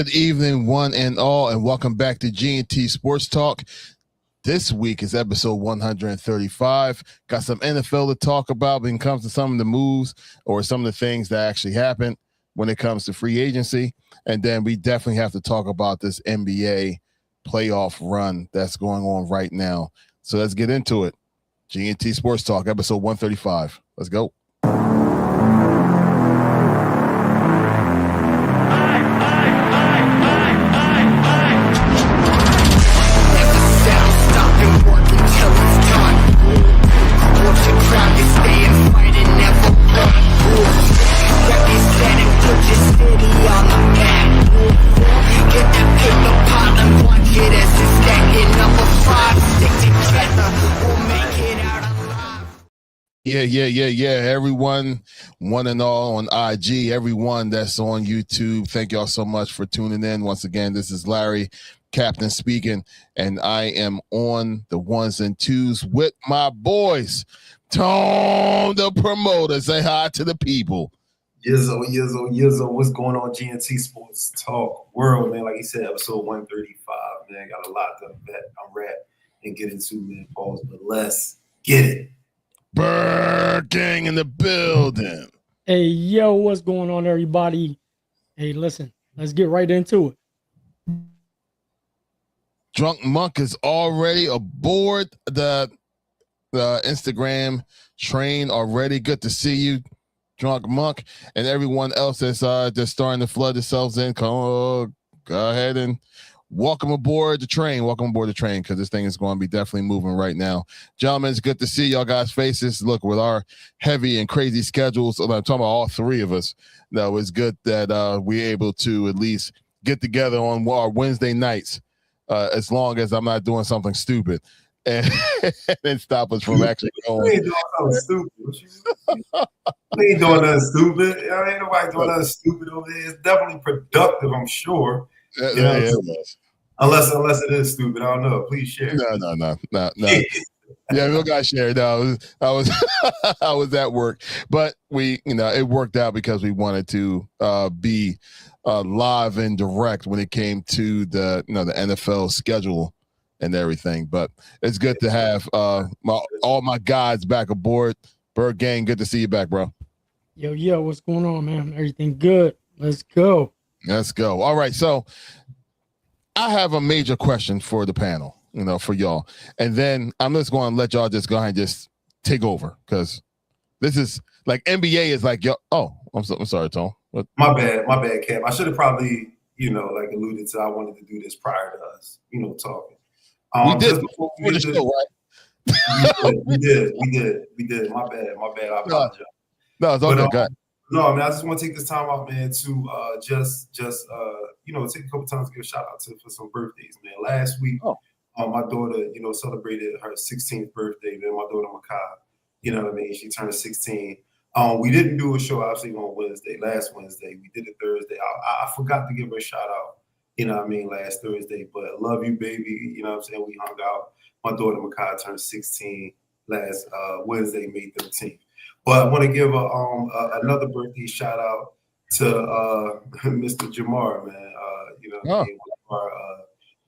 Good evening, one and all, and welcome back to GNT Sports Talk. This week is episode 135. Got some NFL to talk about when it comes to some of the moves or some of the things that actually happened when it comes to free agency. And then we definitely have to talk about this NBA playoff run that's going on right now. So let's get into it. GNT Sports Talk, episode 135. Let's go. Yeah. Everyone, one and all on IG, everyone that's on YouTube, thank y'all so much for tuning in. Once again, this is Larry, Captain speaking, and I am on the ones and twos with my boys. Tom, the promoter, say hi to the people. Yizzo. What's going on, GNT Sports Talk World, man? Like you said, episode 135, man. Got a lot to unwrap and get into, man. Pause, but let's get it. Bird Gang in the building. Hey, yo, what's going on, everybody? Hey, listen, let's get right into it. Drunk Monk is already aboard the Instagram train already. Good to see you, Drunk Monk, and everyone else that's just starting to flood themselves in. Go ahead and welcome aboard the train. Because this thing is going to be definitely moving right now. Gentlemen, it's good to see y'all guys' faces. Look, with our heavy and crazy schedules, I'm talking about all three of us. No, it's good that we're able to at least get together on our Wednesday nights, as long as I'm not doing something stupid and then stop us from actually going. We ain't doing something stupid. We ain't doing nothing stupid. Ain't nobody doing nothing stupid over there. It's definitely productive, I'm sure. Unless it is stupid, I don't know. Please share. No. Yeah, we got to share. No, I was at work, but it worked out because we wanted to be live and direct when it came to the NFL schedule and everything. But it's good to have all my guys back aboard. Bird Gang, good to see you back, bro. Yo, what's going on, man? Everything good? Let's go. All right, so I have a major question for the panel, for y'all. And then I'm just going to let y'all just go ahead and just take over, because this is like NBA is like, yo. Oh, I'm sorry, Tom. What? My bad, Cap. I should have probably, alluded to I wanted to do this prior to us, talking. We did before the show, right? We did. My bad. I apologize. No, it's all good. Go ahead. No, I mean, I just want to take this time out, man, to just take a couple times to give a shout out for some birthdays, man. Last week, my daughter, celebrated her 16th birthday, man. My daughter Makai, she turned 16. We didn't do a show obviously on last Wednesday. We did it Thursday. I forgot to give her a shout out, last Thursday. But love you, baby. We hung out. My daughter Makai turned 16 last Wednesday, May 13th. But I want to give another birthday shout out to Mr. Jamar, man.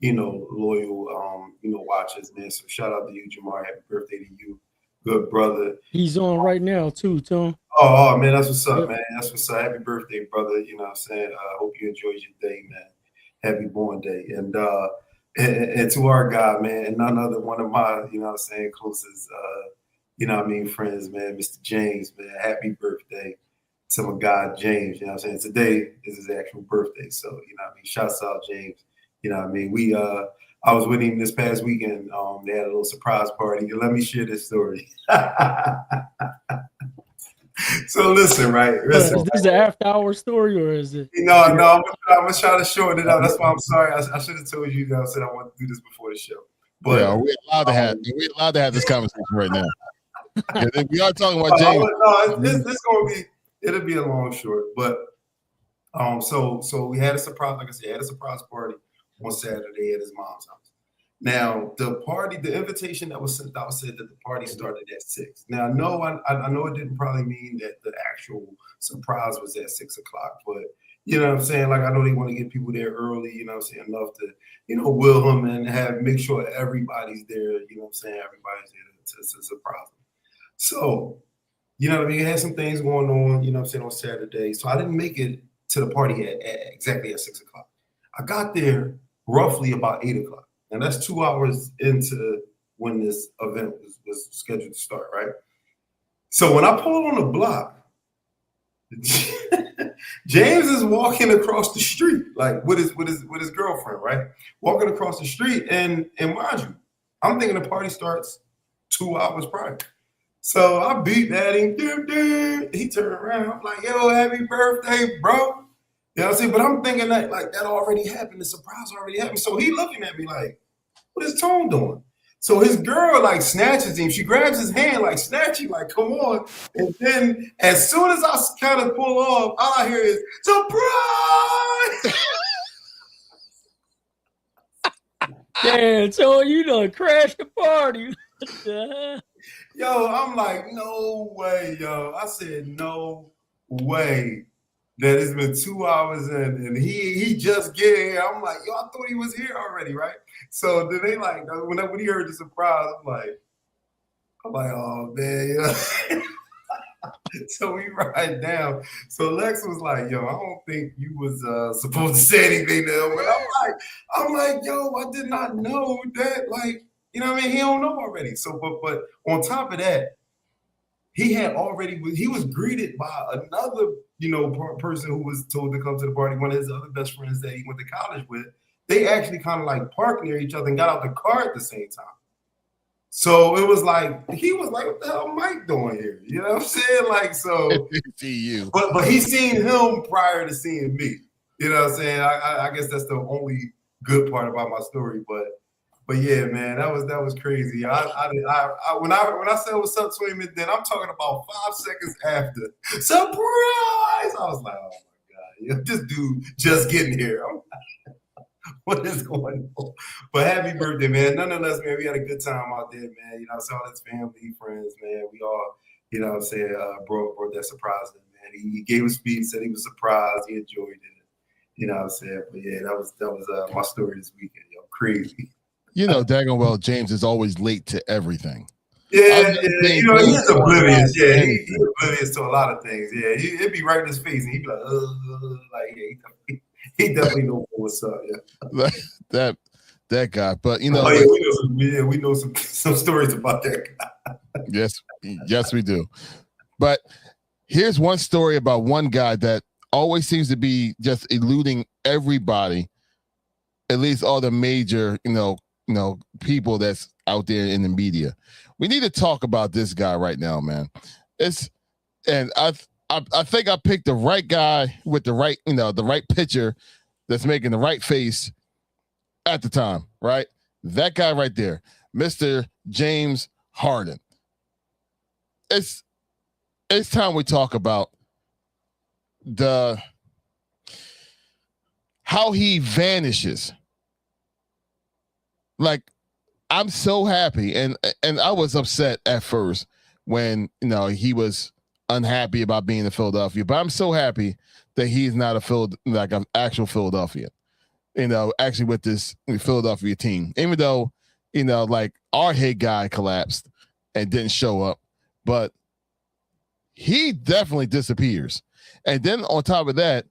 Loyal watchers, man. So shout out to you, Jamar. Happy birthday to you, good brother. He's on right now too, Tom. Oh man, that's what's up, man. That's what's up. Happy birthday, brother. You know what I'm saying? Hope you enjoyed your day, man. Happy born day. And to our guy, man, and none other one of my, closest friends, man, Mr. James, man. Happy birthday to my guy James. Today is his actual birthday. So, shouts out James. We I was with him this past weekend. They had a little surprise party. Let me share this story. So listen, right? Is this an after-hour story or is it? No, I'm gonna try to shorten it up. That's why I'm sorry. I should have told you guys. I said I want to do this before the show. But are we allowed to have this conversation right now? We are talking about James. It'll be a long short. But so we had a surprise. Like I said, had a surprise party on Saturday at his mom's house. Now, the invitation that was sent out said that the party started at 6. Now, I know it didn't probably mean that the actual surprise was at 6 o'clock, but You know what I'm saying? Like, I know they want to get people there early, you know what I'm saying, enough to, will them and make sure everybody's there, you know what I'm saying? Everybody's there to surprise them. So, you know what I mean? I had some things going on, you know what I'm saying, on Saturday. So I didn't make it to the party exactly at 6 o'clock. I got there roughly about 8 o'clock. And that's 2 hours into when this event was scheduled to start, right? So when I pulled on the block, James is walking across the street, like with his girlfriend, right? Walking across the street, and mind you, I'm thinking the party starts 2 hours prior. So I beat at him. He turned around. I'm like, yo, happy birthday, bro. You know what I'm saying? But I'm thinking that like that already happened. The surprise already happened. So he looking at me like, what is Tone doing? So his girl like snatches him. She grabs his hand, like snatching, like, come on. And then as soon as I kind of pull off, all I hear is surprise. Damn, so you done crashed the party. Yo, I'm like, no way, yo. I said, no way that it's been 2 hours and he just get here. I'm like, yo, I thought he was here already, right? So then they like, when he heard the surprise, I'm like, oh man, yeah. So we ride down. So Lex was like, yo, I don't think you was supposed to say anything to him. But I'm like, yo, I did not know that, like, you know what I mean? He don't know already. So, but on top of that, he was greeted by another, person who was told to come to the party. One of his other best friends that he went to college with. They actually kind of like parked near each other and got out the car at the same time. So it was like, he was like, what the hell Mike doing here? You know what I'm saying? Like, so See you. But he seen him prior to seeing me. You know what I'm saying? I guess that's the only good part about my story. But yeah, man, that was crazy. When I said what's up to him, then I'm talking about 5 seconds after. Surprise! I was like, oh my God, this dude just getting here. I'm like, what is going on? But happy birthday, man. Nonetheless, man, we had a good time out there, man. You know, I saw his family, friends, man. We all, you know what I'm saying, brought that surprise in, man. He gave a speech, said he was surprised, he enjoyed it. You know what I'm saying? But yeah, that was my story this weekend, yo. Crazy. You know, daggone well, James is always late to everything. Yeah, you know, he's oblivious. Yeah, he's oblivious to a lot of things. Yeah, he'd be right in his face, and he'd be like, yeah, he definitely knows what's up. Yeah, that guy. But you know, we know some stories about that guy. Yes, we do. But here's one story about one guy that always seems to be just eluding everybody, at least all the major, people that's out there in the media. We need to talk about this guy right now, man. I think I picked the right guy with the right, the right picture that's making the right face at the time, right? That guy right there, Mr. James Harden. It's time we talk about how he vanishes. Like, I'm so happy, and I was upset at first when he was unhappy about being in Philadelphia, but I'm so happy that he's not an actual Philadelphian. Actually with this Philadelphia team, even though like our head guy collapsed and didn't show up, but he definitely disappears. And then on top of that,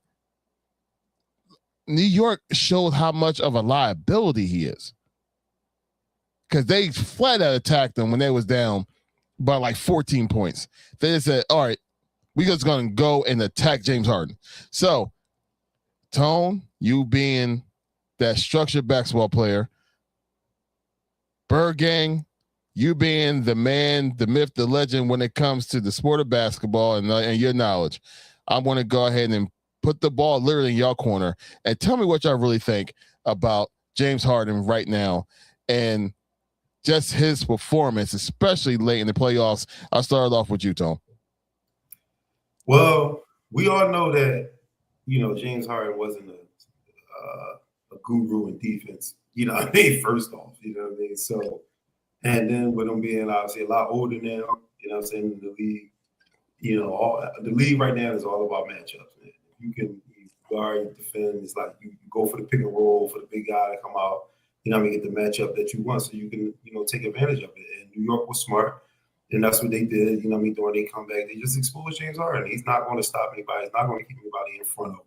New York showed how much of a liability he is, because they flat out attacked them when they was down by like 14 points. They just said, all right, we just going to go and attack James Harden. So, Tone, you being that structured basketball player, Bird Gang, you being the man, the myth, the legend when it comes to the sport of basketball and your knowledge, I want to go ahead and put the ball literally in your corner and tell me what y'all really think about James Harden right now and just his performance, especially late in the playoffs. I'll start off with you, Tom. Well, we all know that, James Harden wasn't a guru in defense, what I mean, first off, what I mean? So, and then with him being obviously a lot older now, what I'm saying, in the league, the league right now is all about matchups, man. You can guard, you defend. It's like you go for the pick and roll for the big guy to come out. You know what I mean? Get the matchup that you want, so you can take advantage of it. And New York was smart, and that's what they did. You know what I mean? During their comeback, they just exposed James Harden. He's not going to stop anybody. He's not going to keep anybody in front of him.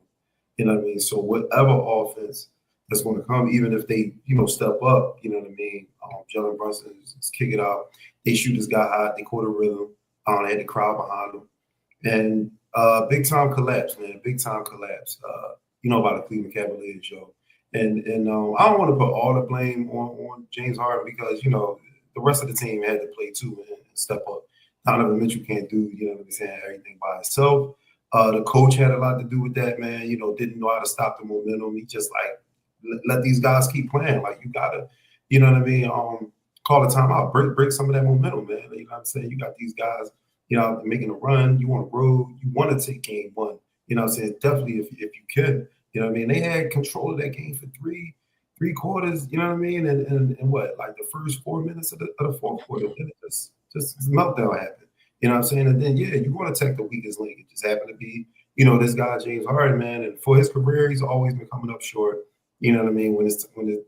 You know what I mean? So whatever offense that's going to come, even if they step up, you know what I mean? Jalen Brunson is kick it out. They shoot this guy hot. They caught a rhythm. They had the crowd behind them. And big time collapse, man. Big time collapse. About the Cleveland Cavaliers, yo. And I don't want to put all the blame on James Harden because, the rest of the team had to play too and step up. Donovan Mitchell can't do, what I'm saying, everything by himself. The coach had a lot to do with that, man. Didn't know how to stop the momentum. He just let these guys keep playing. Like, you gotta, you know what I mean? Call a timeout, break some of that momentum, man. You know what I'm saying? You got these guys, making a run. You want to roll. You want to take game one. You know what I'm saying? Definitely if you can. You know what I mean? They had control of that game for three quarters. You know what I mean? And what, like the first 4 minutes of the fourth quarter, then it just meltdown happened. You know what I'm saying? And then, you want to attack the weakest link. It just happened to be, this guy, James Harden, man. And for his career, he's always been coming up short. You know what I mean? When they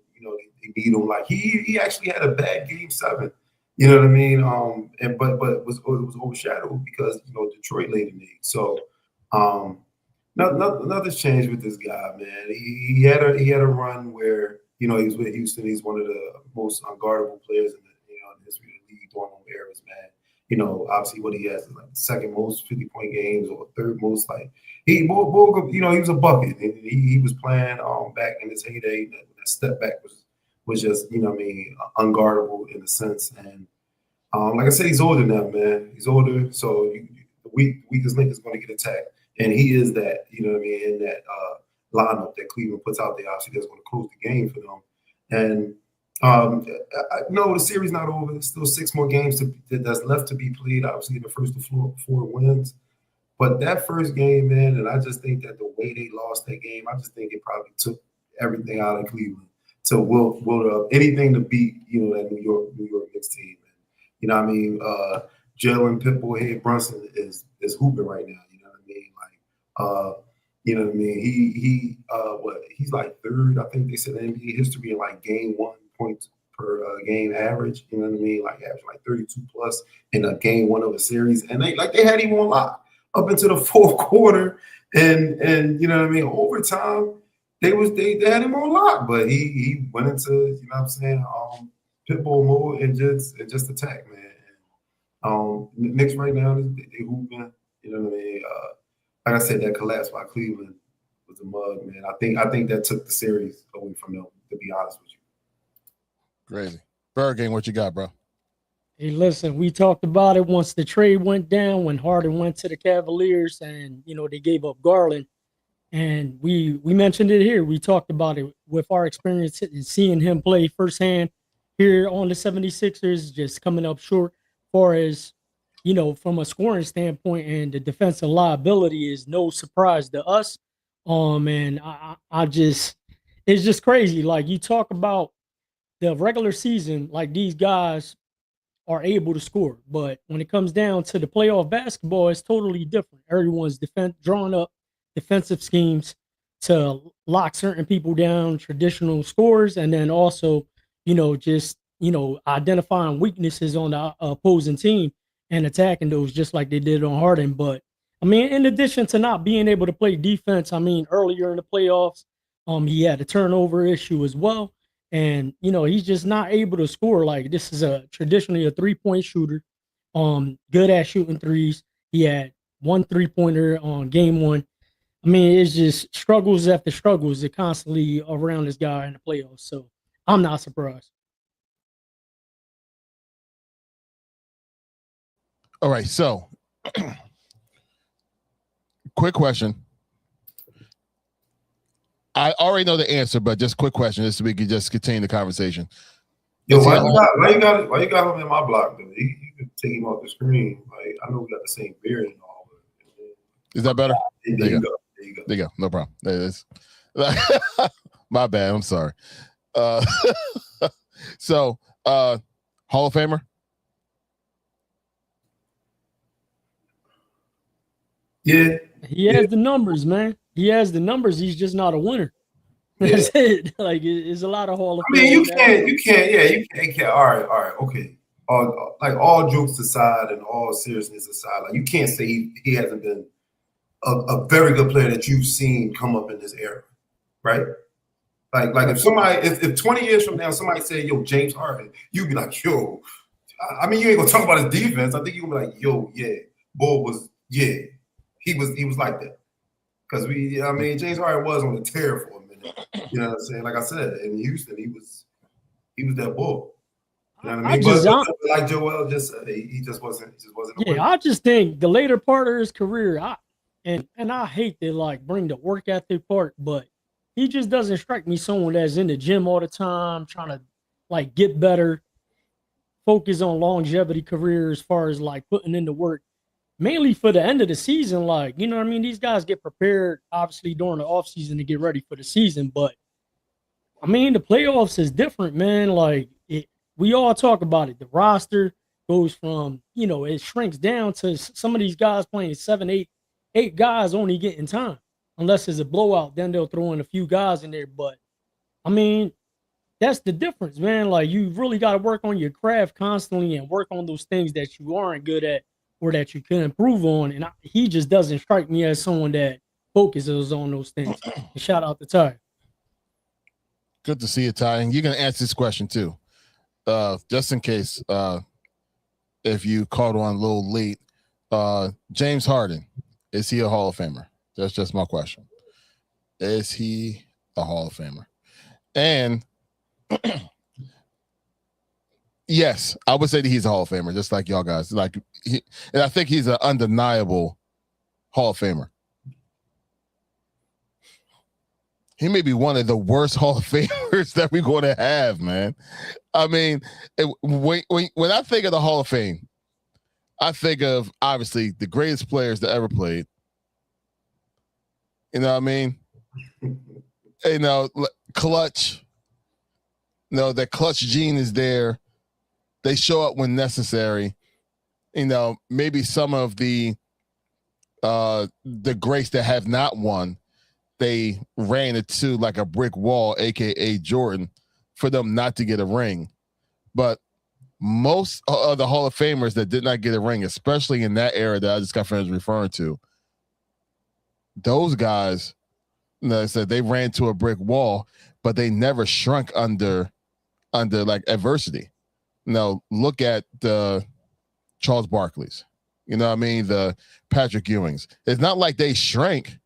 beat him. Like, he actually had a bad game 7. You know what I mean? But it was overshadowed because, Detroit laid an egg. So, nothing's changed with this guy, man. He had a run where, he was with Houston. He's one of the most unguardable players in the history of the league during those eras, man. Obviously what he has is like the second most 50-point games or third most. Like he was a bucket, and he was playing back in his heyday. That step back was just unguardable in a sense. And like I said, he's older now, man. He's older, so the weakest link is going to get attacked, and he is that. You know what I mean? In that lineup that Cleveland puts out there, obviously that's going to close the game for them. And no, the series not over. There's still 6 more games that's left to be played. Obviously, the first of 4 wins. But that first game, man, and I just think that the way they lost that game, I just think it probably took everything out of Cleveland to will up anything to beat, that New York Knicks team. And, you know what I mean? Jalen Pitbull Brunson is hooping right now. You know what I mean? Like, you know what I mean? He's like 3rd, I think they said in NBA history in like game 1 points per game average. You know what I mean? Like average like 32 plus in a game 1 of a series, and they had him on lock up into the 4th quarter, and you know what I mean? Overtime, they had him on lock, but he went into pitbull mode and just attack, man. Knicks right now they hooping. You know what I mean? Like I said, that collapse by Cleveland was a mug, man. I think that took the series away from them, to be honest with you. Crazy. Bird game, what you got, bro? Hey, listen, we talked about it once the trade went down, when Harden went to the Cavaliers and, they gave up Garland. And we mentioned it here. We talked about it with our experience and seeing him play firsthand here on the 76ers, just coming up short far as, from a scoring standpoint, and the defensive liability is no surprise to us. And it's just crazy. Like, you talk about the regular season, like, these guys are able to score, but when it comes down to the playoff basketball, it's totally different. Everyone's drawing up defensive schemes to lock certain people down, traditional scores, and then also, identifying weaknesses on the opposing team and attacking those just like they did on Harden. But I mean, in addition to not being able to play defense, I mean, earlier in the playoffs, he had a turnover issue as well. And, he's just not able to score. Like, this is traditionally a 3-point shooter, good at shooting threes. He had 1 3-pointer on game 1. I mean, it's just struggles after struggles that constantly around this guy in the playoffs. So I'm not surprised. All right, so quick question. I already know the answer, but just quick question, just so we can just continue the conversation. Yo, why you got him in my block though? You could take him off the screen. Like, I know we got the same beard and all, but is that better? There you go. There you go. No problem. There it is. My bad. I'm sorry. So Hall of Famer? Yeah. He has the numbers, man. he has the numbers. He's just not a winner. That's it. Like it's a lot of Hall of Fame. I mean, you can't. All right, okay. All jokes aside and all seriousness aside, like you can't say he hasn't been a very good player that you've seen come up in this era, right? Like if 20 years from now somebody said, yo, James Harden, you'd be like, yo, I mean, you ain't gonna talk about his defense. I think you're gonna be like, yo, yeah, Bull was, yeah, he was like that. Because James Harden was on the tear for a minute. You know what I'm saying? Like I said, in Houston, he was that Bull. You know what I mean? But like Joel just said, he just wasn't. Yeah, I just think the later part of his career, and I hate to like bring the work ethic part, but he just doesn't strike me someone that's in the gym all the time, trying to like get better, focus on longevity career as far as like putting in the work, mainly for the end of the season. Like, you know what I mean? These guys get prepared, obviously, during the offseason to get ready for the season. But, I mean, the playoffs is different, man. Like, we all talk about it. The roster goes from, it shrinks down to some of these guys playing 7, 8 guys only getting time. Unless it's a blowout, then they'll throw in a few guys in there. But, I mean, that's the difference, man. Like, you really got to work on your craft constantly and work on those things that you aren't good at or that you can improve on. And he just doesn't strike me as someone that focuses on those things. And shout out to Ty. Good to see you, Ty. And you're going to answer this question too. Just in case, if you caught on a little late, James Harden, is he a Hall of Famer? That's just my question. Is he a Hall of Famer? And yes, I would say that he's a Hall of Famer, just like y'all guys. And I think he's an undeniable Hall of Famer. He may be one of the worst Hall of Famers that we're going to have, man. I mean, when I think of the Hall of Fame, I think of obviously the greatest players that ever played. You know what I mean? Clutch. That clutch gene is there. They show up when necessary. Maybe some of the greats that have not won, they ran it to like a brick wall, aka Jordan, for them not to get a ring. But most of the Hall of Famers that did not get a ring, especially in that era that I just got finished referring to, those guys, I said they ran to a brick wall, but they never shrunk under like adversity. Look at the Charles Barkley's, the Patrick Ewings. It's not like they shrank,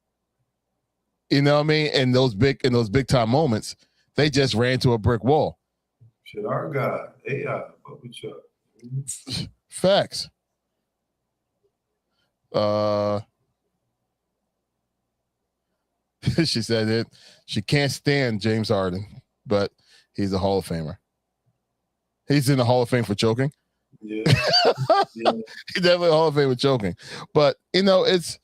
in those big time moments. They just ran to a brick wall. Shit, our guy, AI, what we Chuck. Facts. She said it. She can't stand James Harden, but he's a Hall of Famer. He's in the Hall of Fame for choking. Yeah. He's definitely a Hall of Fame for choking. But it's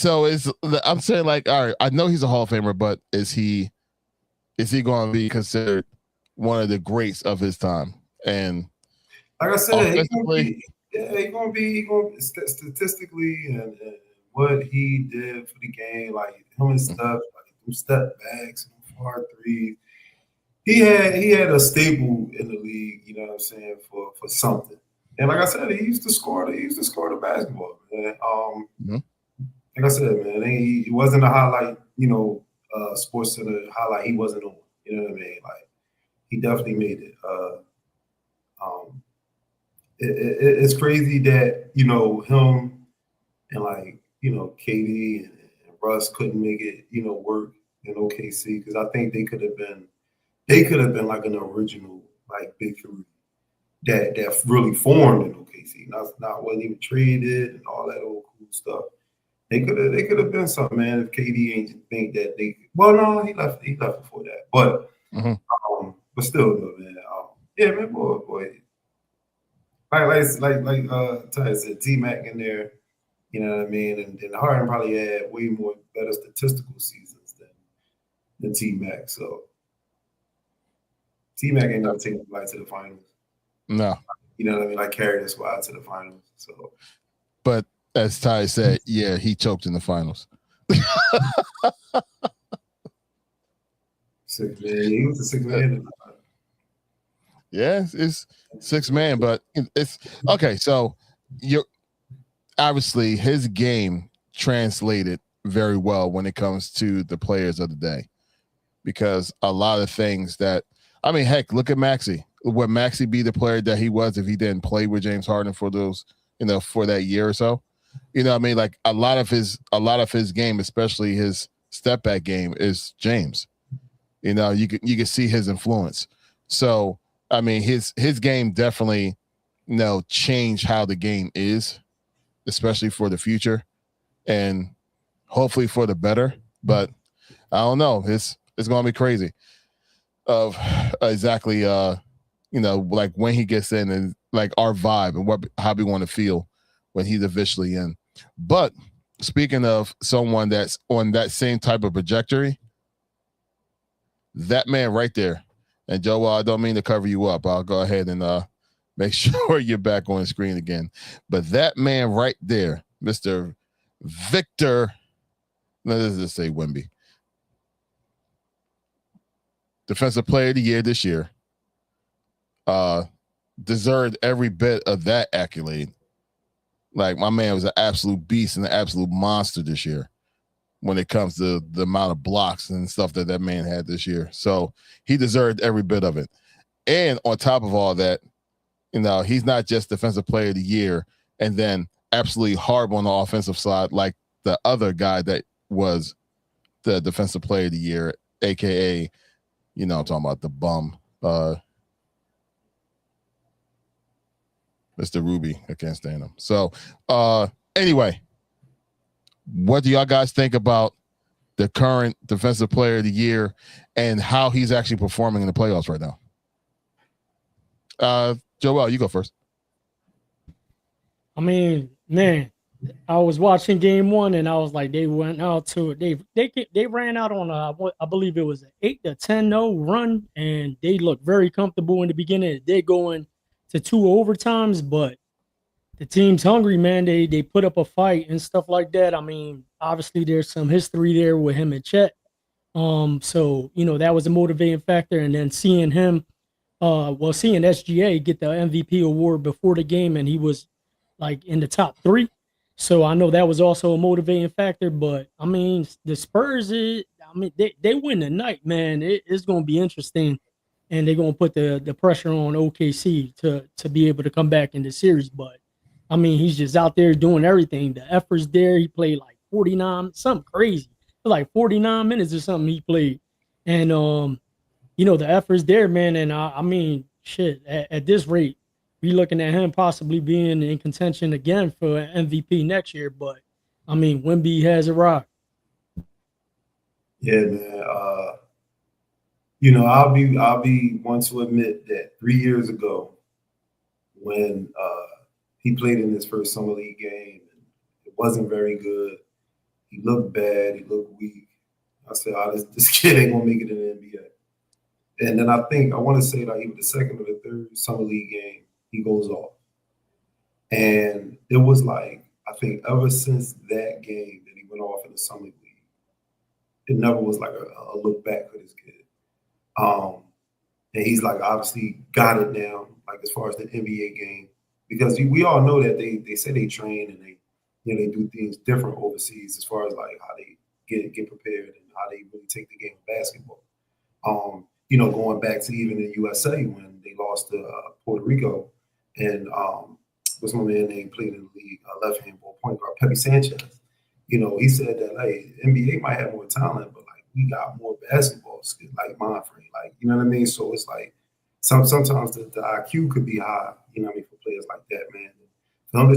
I'm saying, like, all right, I know he's a Hall of Famer, but is he going to be considered one of the greats of his time? And like I said, he's going to be statistically and what he did for the game, like him and stuff, like them step backs and far threes. He had a staple in the league, you know what I'm saying, for something. And like I said, he used to score the basketball, man. Like I said, man, he wasn't a highlight, Sports Center highlight. He wasn't on, you know what I mean? Like, he definitely made it. It's crazy that, him and like, KD and Russ couldn't make it, work in OKC, because I think they could have been like an original, like, big three that really formed in OKC. Not wasn't even traded and all that old cool stuff. They could have been something, man. If KD ain't think that they, well, no, he left before that, but but still, man. Yeah, man, boy. Like Ty said, T-Mac in there, you know what I mean, and Harden probably had way more better statistical seasons than T-Mac. So T-Mac ain't never taken the flight to the finals. No, you know what I mean. Like, carried the squad to the finals. So, but As Ty said, yeah, he choked in the finals. Sick man. He was a sick man. Yeah, it's 6-man, but it's okay. So you're obviously his game translated very well when it comes to the players of the day, because a lot of things that, I mean, heck, look at Maxey. Would Maxey be the player that he was if he didn't play with James Harden for those, for that year or so? You know what I mean? Like a lot of his game, especially his step back game, is James. You can see his influence. So I mean, his game definitely, changed how the game is, especially for the future, and hopefully for the better. But I don't know. It's gonna be crazy of exactly like when he gets in, and like our vibe and how we want to feel when he's officially in. But speaking of someone that's on that same type of trajectory, that man right there. And Joe, I don't mean to cover you up. I'll go ahead and make sure you're back on the screen again. But that man right there, Mr. Victor, let's just say Wemby, Defensive Player of the Year this year, deserved every bit of that accolade. Like, my man was an absolute beast and an absolute monster this year when it comes to the amount of blocks and stuff that man had this year. So he deserved every bit of it. And on top of all that, he's not just Defensive Player of the Year and then absolutely horrible on the offensive side like the other guy that was the Defensive Player of the Year, a.k.a., I'm talking about the bum, Mr. Ruby. I can't stand him. So anyway, what do y'all guys think about the current Defensive Player of the Year and how he's actually performing in the playoffs right now? Joel, you go first. I mean, man, I was watching game one and I was like, they went out to they ran out on I believe it was an 8-10-0 run, and they looked very comfortable in the beginning. They're going to 2 overtimes, but the team's hungry, man. They put up a fight and stuff like that. I mean, obviously there's some history there with him and Chet. So that was a motivating factor. And then seeing him, seeing SGA get the MVP award before the game, and he was like in the top 3. So I know that was also a motivating factor. But I mean, the Spurs, they win tonight, man. It's gonna be interesting. And they're gonna put the pressure on OKC to be able to come back in the series. But I mean, he's just out there doing everything. The effort's there. He played like 49, something crazy. Like 49 minutes or something he played. And, the effort's there, man. And I mean, shit, at this rate, we looking at him possibly being in contention again for MVP next year. But, I mean, Wemby has arrived. Yeah, man. I'll be one to admit that 3 years ago when he played in his first summer league game, and it wasn't very good. He looked bad. He looked weak. I said, this kid ain't going to make it in the NBA. And then I want to say that either the second or the third summer league game, he goes off. And it was like, I think ever since that game that he went off in the summer league, it never was like a look back for this kid. And he's like obviously got it now, like as far as the NBA game, because we all know that they say they train and they do things different overseas as far as like how they get prepared and how they really take the game of basketball. Going back to even in USA when they lost to Puerto Rico, and what's my man name played in the league, left hand ball point guard Pepe Sanchez. He said that hey, NBA might have more talent, but like we got more basketball skills, like mind frame, like you know what I mean. So it's like sometimes the IQ could be high, for players like that, man. For them to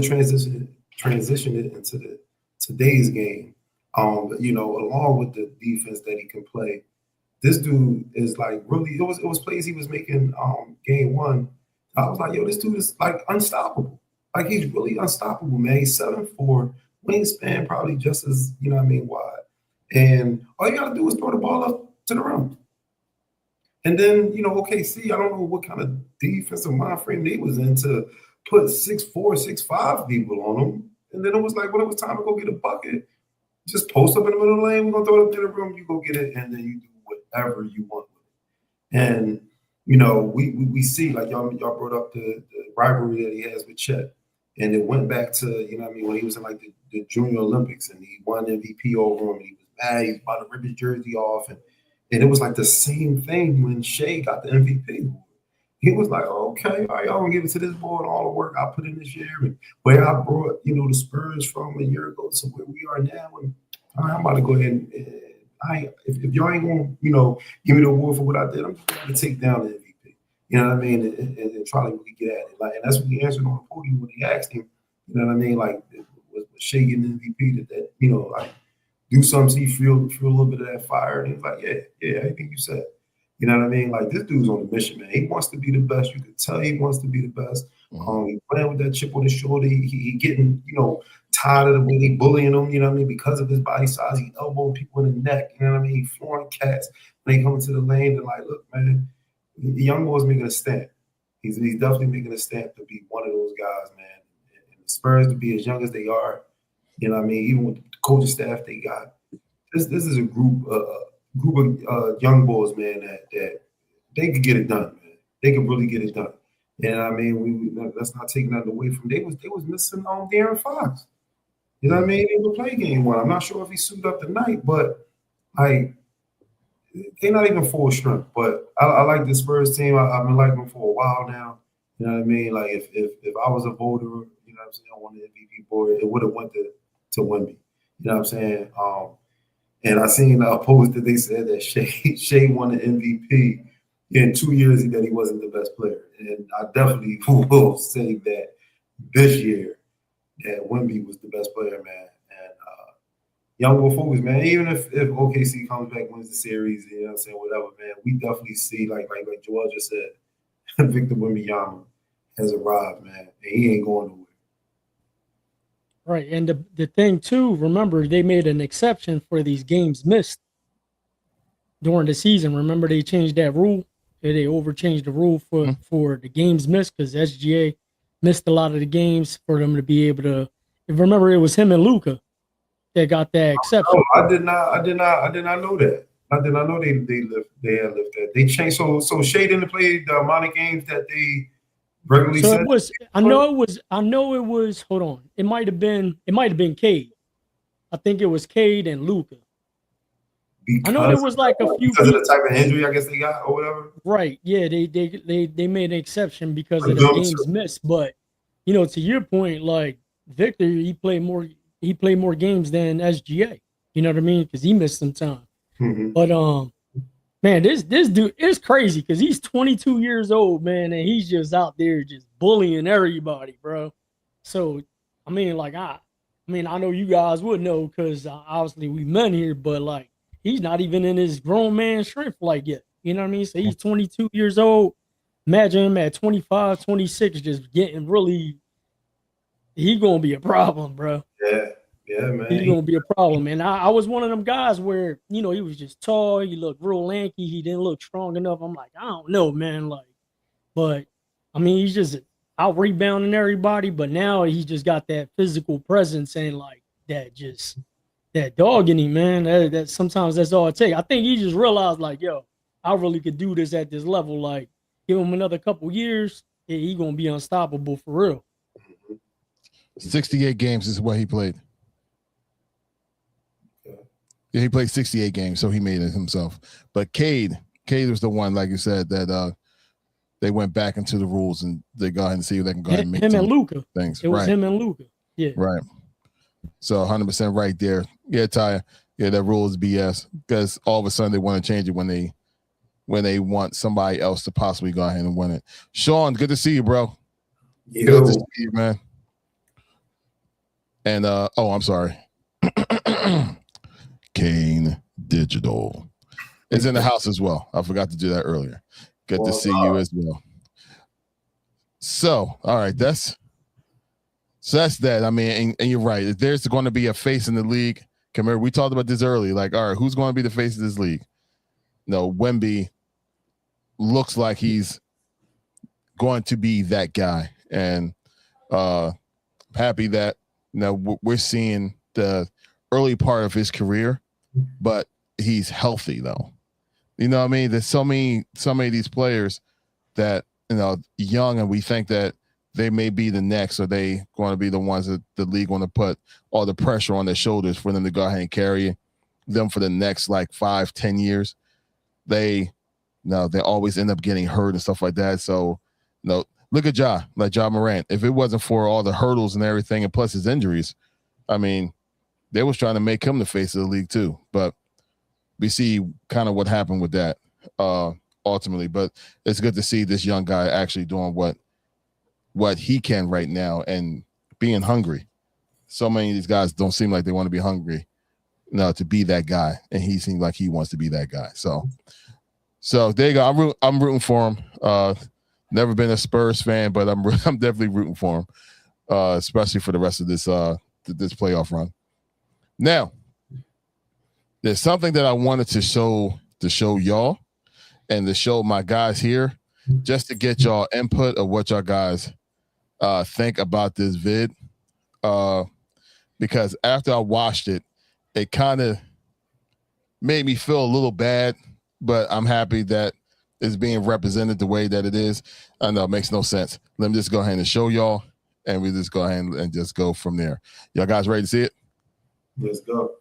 transition it into today's game, along with the defense that he can play. This dude is like really. It was plays he was making game one. I was like, yo, this dude is like unstoppable. Like he's really unstoppable, man. He's 7'4", wingspan probably just as wide, and all you gotta do is throw the ball up to the rim. And then OKC, I don't know what kind of defensive mind frame they was in to put 6'4", 6'5" people on him And then it was like when it was time to go get a bucket, just post up in the middle of the lane. We're gonna throw it up in the room. You go get it, and then you do whatever you want with it. And we see, like y'all brought up the rivalry that he has with Chet, and it went back to when he was in like the Junior Olympics and he won MVP over him, and he was mad. He was about to rip his jersey off, and it was like the same thing when Shea got the MVP. He was like, okay, all right, y'all gonna give it to this boy and all the work I put in this year and where I brought, the Spurs from a year ago to where we are now. And all right, I'm about to go ahead and if y'all ain't gonna, give me the award for what I did, I'm just gonna take down the MVP. You know what I mean? And try to really get at it. Like, and that's what he answered on the podium when he asked him, you know what I mean? Like, was Shea getting the MVP that like do something so you feel a little bit of that fire? And he was like, yeah, everything you said. You know what I mean? Like, this dude's on a mission, man. He wants to be the best. You could tell he wants to be the best. He playing with that chip on his shoulder. He getting, tired of the way they bullying him, you know what I mean? Because of his body size, he elbowing people in the neck, you know what I mean? He flooring cats. When they come into the lane, they're like, look, man, the young boy's making a stamp. He's definitely making a stamp to be one of those guys, man. And the Spurs to be as young as they are, you know what I mean? Even with the coaching staff they got, this is a group of young boys, man, that they could get it done, man. They could really get it done. And I mean, that's not taking nothing away from them. They was missing on De'Aaron Fox. You know what I mean? They would play game one. I'm not sure if he suited up tonight, but they're not even full strength. But I like the Spurs team. I've been liking them for a while now. You know what I mean? Like if I was a voter, you know what I'm saying, on the MVP board, it would have went to Wemby. You know what I'm saying? And I seen a post that they said that Shea won the MVP in 2 years that he wasn't the best player. And I definitely will say that this year that Wemby was the best player, man. And young will focus, man. Even if OKC comes back, wins the series, you know what I'm saying, whatever, man, we definitely see, like Joel just said, Victor Wembanyama has arrived, man. And he ain't going nowhere. Right. And the thing too, remember, they made an exception for these games missed during the season. Remember, they changed that rule. They overchanged the rule for the games missed because SGA missed a lot of the games for them to be able to. Remember, it was him and Luka that got that exception. Oh, I did not know that. I did not know they had lifted that. They changed. So Shea didn't play the amount of games that they regularly So said. it was. I know it was. Hold on. It might have been Cade. I think it was Cade and Luka. I know there was like a few because of the type of injury I guess they got or whatever. Right. Yeah, they made an exception because of the games missed. But to your point, like Victor, he played more games than SGA. You know what I mean? Because he missed some time. Mm-hmm. But man, this dude is crazy because he's 22 years old, man, and he's just out there just bullying everybody, bro. So I mean, like I know you guys would know because obviously we men here, but like. He's not even in his grown man strength like yet. You know what I mean? So he's 22 years old. Imagine him at 25, 26, just getting really. He gonna be a problem, bro. Yeah, man. He's gonna be a problem. And I was one of them guys where he was just tall. He looked real lanky. He didn't look strong enough. I'm like, I don't know, man. Like, but I mean, he's just out rebounding everybody. But now he's just got that physical presence and like that just. That dog in him, man. That sometimes that's all it takes. I think he just realized, like, yo, I really could do this at this level. Like, give him another couple years, he gonna be unstoppable for real. 68 games is what he played. Yeah, he played 68 games, so he made it himself. But Cade was the one, like you said, that they went back into the rules and they go ahead and see if they can go ahead and make him and Luka things. It was him and Luka. Yeah. Right. So 100% right there. Yeah, Ty. Yeah, that rule is BS because all of a sudden they want to change it when they want somebody else to possibly go ahead and win it. Sean, good to see you, bro. Yo. Good to see you, man. And I'm sorry. Kane Digital is in the house as well. I forgot to do that earlier. Good to see you as well. So, all right, that's that. I mean, and you're right. If there's going to be a face in the league, come here. We talked about this earlier. Like, all right, who's going to be the face of this league? No, Wemby looks like he's going to be that guy, and happy that we're seeing the early part of his career, but he's healthy though. You know what I mean? There's so many of these players that, young, and we think that they may be the next, or they going to be the ones that the league want to put all the pressure on their shoulders for them to go ahead and carry them for the next like 5-10 years. They always end up getting hurt and stuff like that. So, look at Ja Morant. If it wasn't for all the hurdles and everything, and plus his injuries, I mean, they was trying to make him the face of the league too. But we see kind of what happened with that ultimately. But it's good to see this young guy actually doing what he can right now and being hungry. So many of these guys don't seem like they want to be hungry, to be that guy, and he seems like he wants to be that guy. So there you go. I'm rooting for him. Never been a Spurs fan, but I'm definitely rooting for him, especially for the rest of this playoff run. Now, there's something that I wanted to show y'all and to show my guys here, just to get y'all input of what y'all guys think about this vid. Because after I watched it, it kind of made me feel a little bad, but I'm happy that it's being represented the way that it is. I know it makes no sense. Let me just go ahead and show y'all, and we just go ahead and just go from there. Y'all guys ready to see it? Let's go.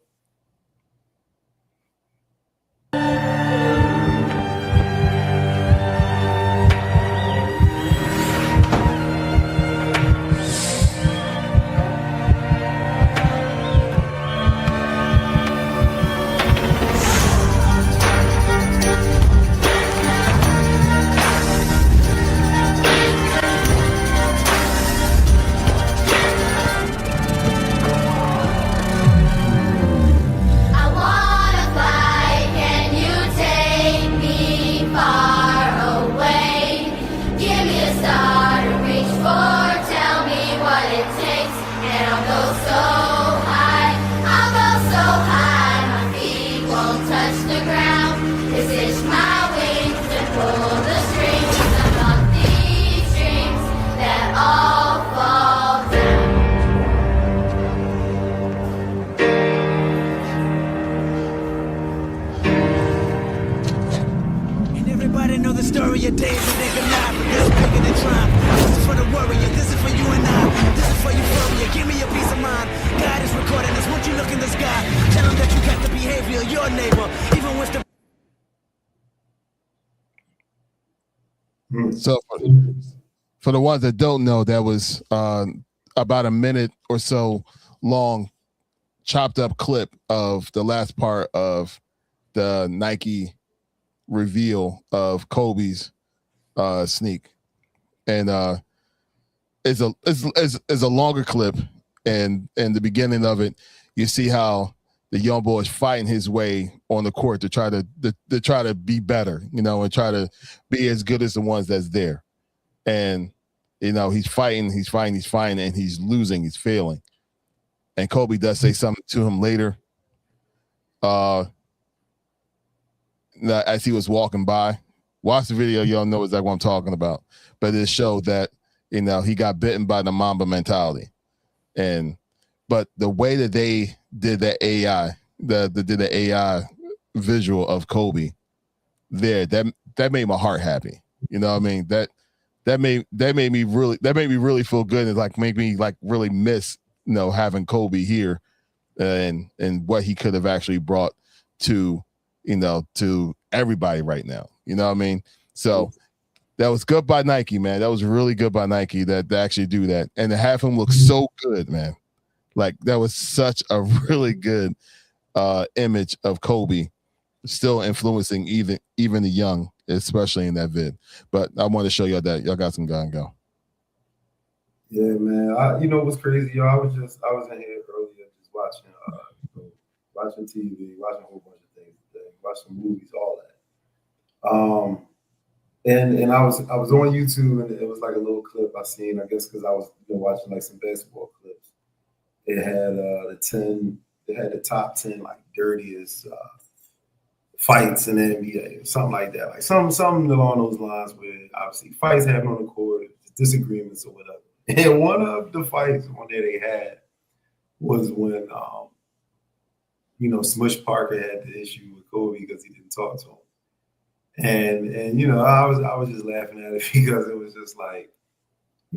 Story of days and they can laugh, but this bigger than triumph. This is for the warrior, this is for you and I. This is for euphoria, give me a peace of mind. God is recording this, won't you look in the sky? Tell him that you got the behavior of your neighbor, even with the... So for the ones that don't know, that was about a minute or so long chopped up clip of the last part of the Nike reveal of Kobe's sneak, and it's a longer clip, and in the beginning of it you see how the young boy is fighting his way on the court to try to be better, and try to be as good as the ones that's there, and he's fighting, and he's losing, he's failing, and Kobe does say something to him later as he was walking by. Watch the video, y'all know exactly what I'm talking about. But it showed that he got bitten by the Mamba mentality, but the way that they did the AI visual of Kobe there, that made my heart happy. You know what I mean? That made me really feel good, and like make me like really miss having Kobe here, and what he could have actually brought to to everybody right now. You know what I mean? So that was good by Nike, man. That was really good by Nike that they actually do that. And to have him look so good, man. Like, that was such a really good image of Kobe, still influencing even the young, especially in that vid. But I want to show y'all that. Y'all got some gun go. Yeah, man. You know what's crazy, y'all? I was in here earlier just watching TV, watching a whole bunch of things, watching movies, all that. And I was on YouTube, and it was like a little clip I seen, I guess, because I was watching like some basketball clips. It had the top 10 like dirtiest fights in the NBA, something like that, like something along those lines, where obviously fights happen on the court, disagreements or whatever. And one of the fights one day they had was when Smush Parker had the issue with Kobe because he didn't talk to him. And I was just laughing at it because it was just like,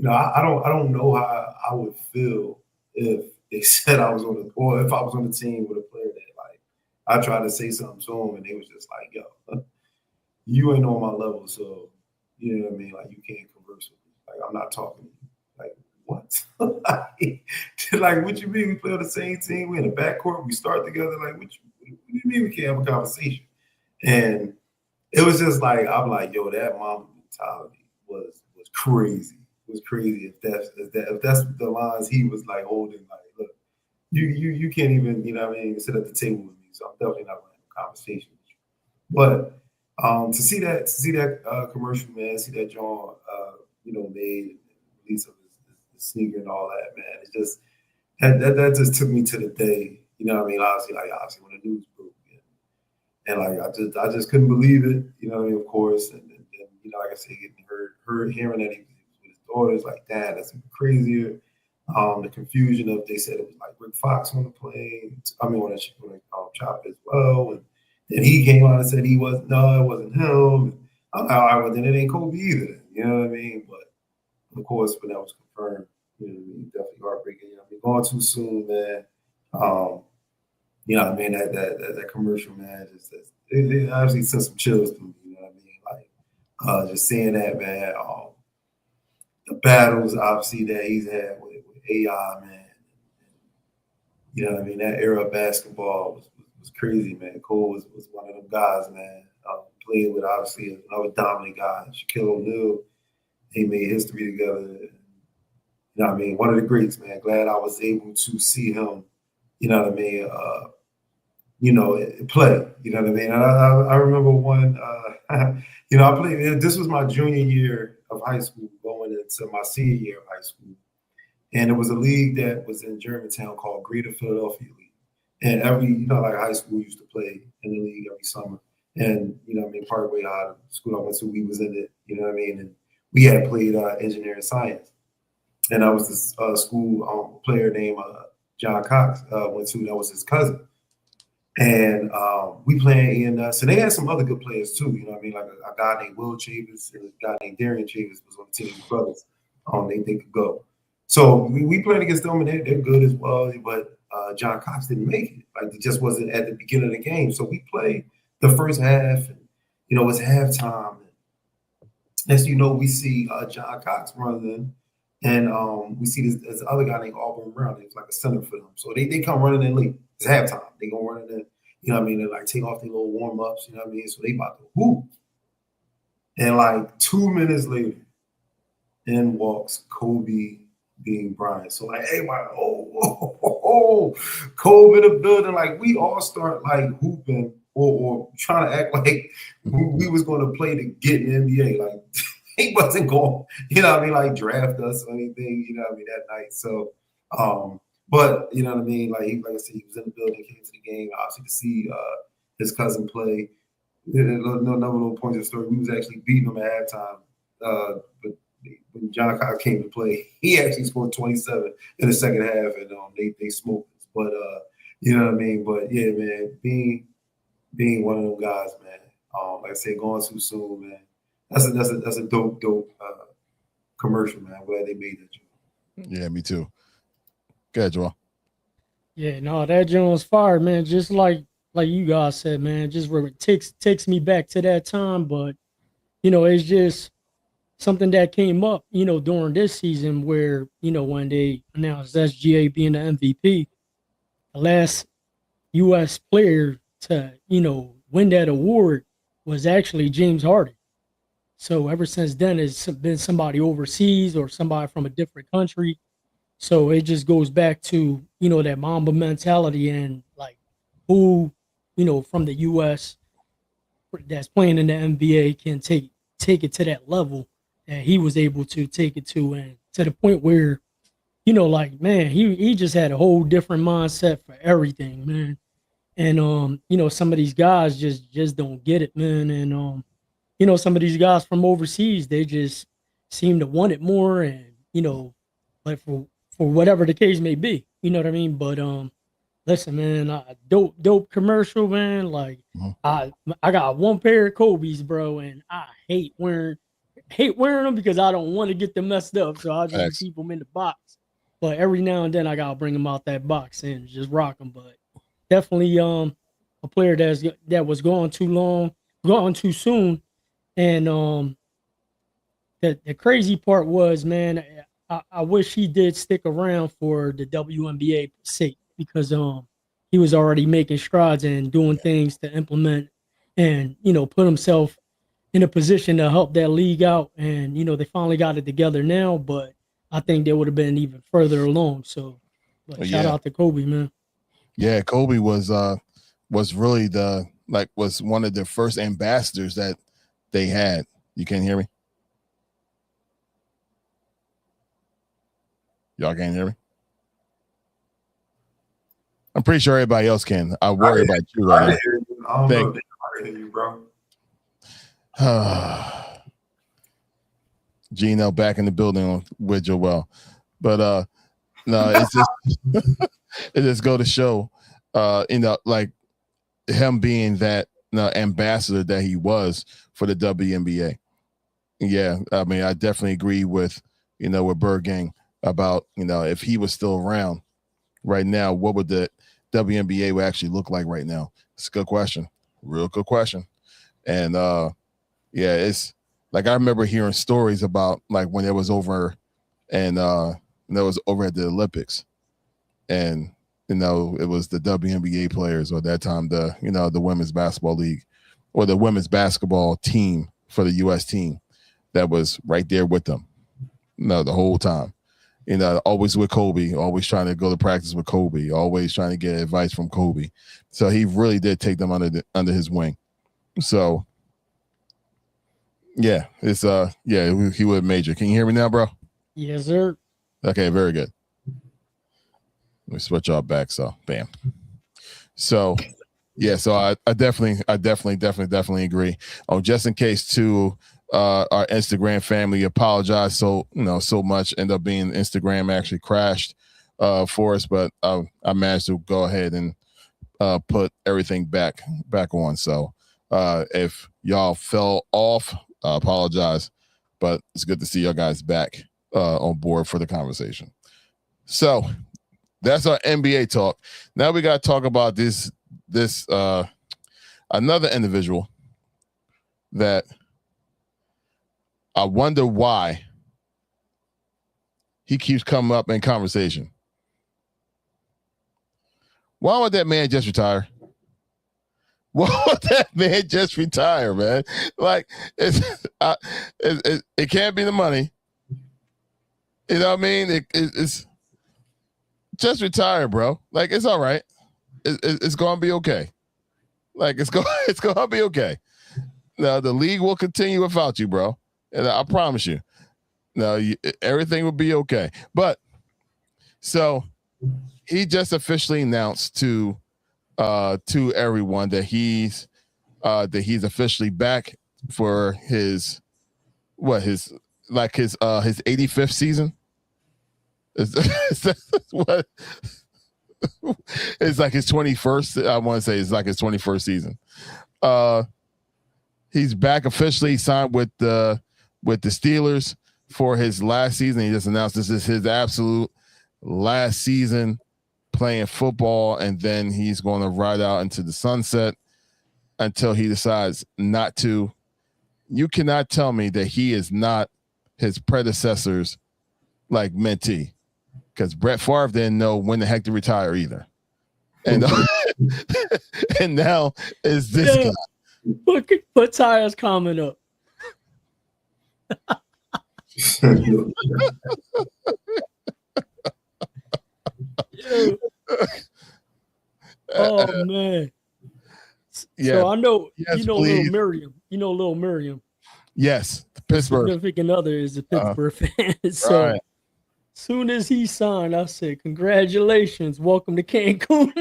I don't know how I would feel if they said I was on the, or if I was on the team with a player that, like, I tried to say something to him and they was just like, yo, you ain't on my level, so you know what I mean? Like, you can't converse with me. Like, I'm not talking to you. Like, what? Like, what you mean we play on the same team? We in the backcourt, we start together. Like, what do you mean we can't have a conversation? And it was just like, I'm like, yo, that Mamba mentality was crazy. It was crazy if that's the lines he was like holding. Like, look, you can't even, sit at the table with me. So I'm definitely not going to have a conversation with you. But to see that commercial, man, see that John, made release of his sneaker and all that, man. It just that just took me to the day. You know what I mean? Obviously when the news broke. And like I just couldn't believe it, of course. And like I said, getting hearing that he was with his daughters, like, Dad, that's even crazier. The confusion of, they said it was like Rick Fox on the plane. I mean, on the chop as well. And then he came out and said it wasn't him. I'm like, all right, well, then it ain't Kobe either. You know what I mean? But of course, when that was confirmed, definitely heartbreaking. Going too soon, man. That commercial, man, it obviously sent some chills through me, you know what I mean? Like, just seeing that, man, the battles, obviously, that he's had with AI, man. You know what I mean? That era of basketball was crazy, man. Cole was one of them guys, man. Played with, obviously, another dominant guy, Shaquille O'Neal. They made history together. You know what I mean? One of the greats, man. Glad I was able to see him, you know what I mean, play. You know what I mean? I remember one, I played, this was my junior year of high school going into my senior year of high school. And it was a league that was in Germantown called Greater Philadelphia League. And every, like high school used to play in the league every summer. And, Parkway High, the school I went to, we was in it, you know what I mean? And we had played engineering science. And I was this school player named John Cox went to, that was his cousin. And we playing in, so they had some other good players too, you know what I mean? Like a guy named Will Chavis and a guy named Darian Chavis was on the team, brothers. They could go. So we played against them and they're good as well, but John Cox didn't make it. Like, it just wasn't at the beginning of the game. So we played the first half and, it's halftime. Next thing you know, we see John Cox running in, and we see this other guy named Auburn Brown. He was like a center for them. So they come running in late. It's halftime. They gonna run in, you know what I mean? They like take off their little warm-ups, you know what I mean? So they about to hoop. And like 2 minutes later, in walks Kobe Bean Bryant. So like, hey, wow, Kobe in the building. Like, we all start like hooping or trying to act like we was going to play to get in the NBA. Like, he wasn't going, you know what I mean, like draft us or anything, you know what I mean, that night. So, but you know what I mean, like I said, he was in the building, came to the game, obviously to see his cousin play. Another little point of the story, we was actually beating him at halftime. But when John Cox came to play, he actually scored 27 in the second half, and they smoked us. But you know what I mean. But yeah, man, being one of them guys, man. Like I said, going too soon, man. That's a dope commercial, man. I'm glad they made that. Yeah, me too. Go ahead, Joel. Yeah, no, that joint was fire, man. Just like you guys said, man. Just takes me back to that time, but it's just something that came up, during this season where, when they announced SGA being the MVP, the last U.S. player to, win that award was actually James Harden. So ever since then, it's been somebody overseas or somebody from a different country. So it just goes back to, that Mamba mentality and like who, from the U.S. that's playing in the NBA can take it to that level that he was able to take it to, and to the point where, like, man, he just had a whole different mindset for everything, man. And some of these guys just don't get it, man. And some of these guys from overseas, they just seem to want it more, and like for whatever the case may be. You know what I mean? But listen, man, dope commercial, man. Like I got one pair of Kobe's, bro, and I hate wearing them because I don't want to get them messed up. So I just keep them in the box. But every now and then I gotta bring them out that box and just rock them. But definitely a player that was gone too soon. And the crazy part was, man, I wish he did stick around for the WNBA sake, because he was already making strides and doing things to implement and, you know, put himself in a position to help that league out. And, you know, they finally got it together now, but I think they would have been even further along. So shout out to Kobe, man. Yeah, Kobe was really was one of the first ambassadors that they had. You can't hear me? Y'all can't hear me? I'm pretty sure everybody else can. I worry about you right now. I don't know. I hear you, bro. Gino back in the building with Joel. But no, it's just it just go to show like him being that ambassador that he was for the WNBA. Yeah, I mean, I definitely agree with with Bird Gang about if he was still around right now, what would the WNBA would actually look like right now? It's a good question, real good question. And yeah, it's like I remember hearing stories about like when it was over and it was over at the Olympics, and it was the WNBA players, or that time the the women's basketball league or the women's basketball team for the U.S. team that was right there with them, the whole time. Always with Kobe, always trying to go to practice with Kobe, always trying to get advice from Kobe. So he really did take them under his wing. So yeah, it's he would major. Can you hear me now, bro? Yes, sir. Okay, very good. Let me switch y'all back. So bam. So yeah, so I definitely agree. Oh, just in case too, our Instagram family apologize so much. End up being Instagram actually crashed for us, but I managed to go ahead and put everything back on. So if y'all fell off, I apologize, but it's good to see y'all guys back on board for the conversation. So that's our NBA talk. Now we got to talk about this another individual that I wonder why he keeps coming up in conversation. Why would that man just retire? Why would that man just retire, man? Like, it can't be the money. You know what I mean? It's just retire, bro. Like, it's all right. It's going to be okay. Like, it's going to be okay. Now, the league will continue without you, bro. And I promise you. No, everything will be okay. But so he just officially announced to everyone that he's officially back for his 85th season. What? It's like his 21st. I want to say it's like his 21st season. He's back officially, signed with the Steelers for his last season. He just announced this is his absolute last season playing football, and then he's going to ride out into the sunset until he decides not to. You cannot tell me that he is not his predecessor's like mentee, because Brett Favre didn't know when the heck to retire either. And and now is this guy. Put Tyre's comment up. Oh man. Yeah. So I know yes, Little Miriam. You know Little Miriam. Yes, Pittsburgh. Significant other is a Pittsburgh fan. So right. Soon as he signed, I said, "Congratulations, welcome to Cancun."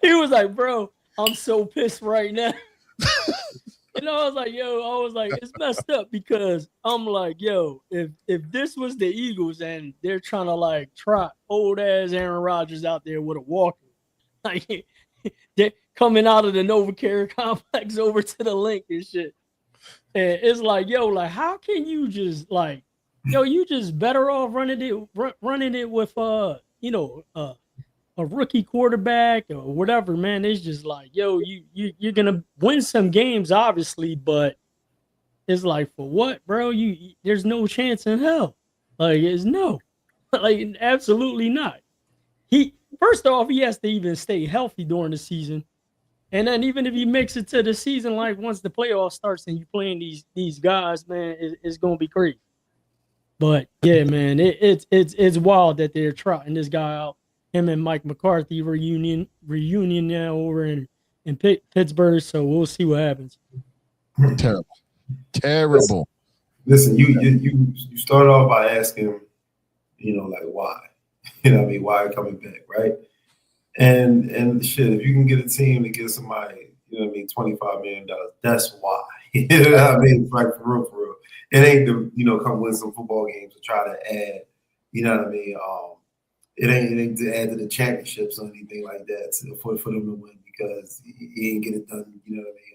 He was like, "Bro, I'm so pissed right now." I was like, it's messed up because I'm like, yo, if this was the Eagles and they're trying to like trot old ass Aaron Rodgers out there with a walker, like they're coming out of the NovaCare complex over to the link and shit. And it's like, yo, like how can you just like, yo, you just better off running it with a rookie quarterback or whatever, man. It's just like, yo, you're gonna win some games, obviously, but it's like for what, bro? There's no chance in hell. Like, it's no, like absolutely not. He first off, he has to even stay healthy during the season. And then even if he makes it to the season, like once the playoff starts and you playing these guys, man, it's gonna be crazy. But yeah, man, it's wild that they're trotting this guy out. Him and Mike McCarthy reunion now over in Pittsburgh. So we'll see what happens. Terrible. Listen, you start off by asking, like why? You know what I mean? Why coming back, right? And shit, if you can get a team to get somebody, $25 million, that's why. You know what I mean? Like for real. It ain't to, come win some football games to try to add, you know what I mean? It ain't to add to the championships or anything like that for them to win because he ain't get it done, you know what I mean,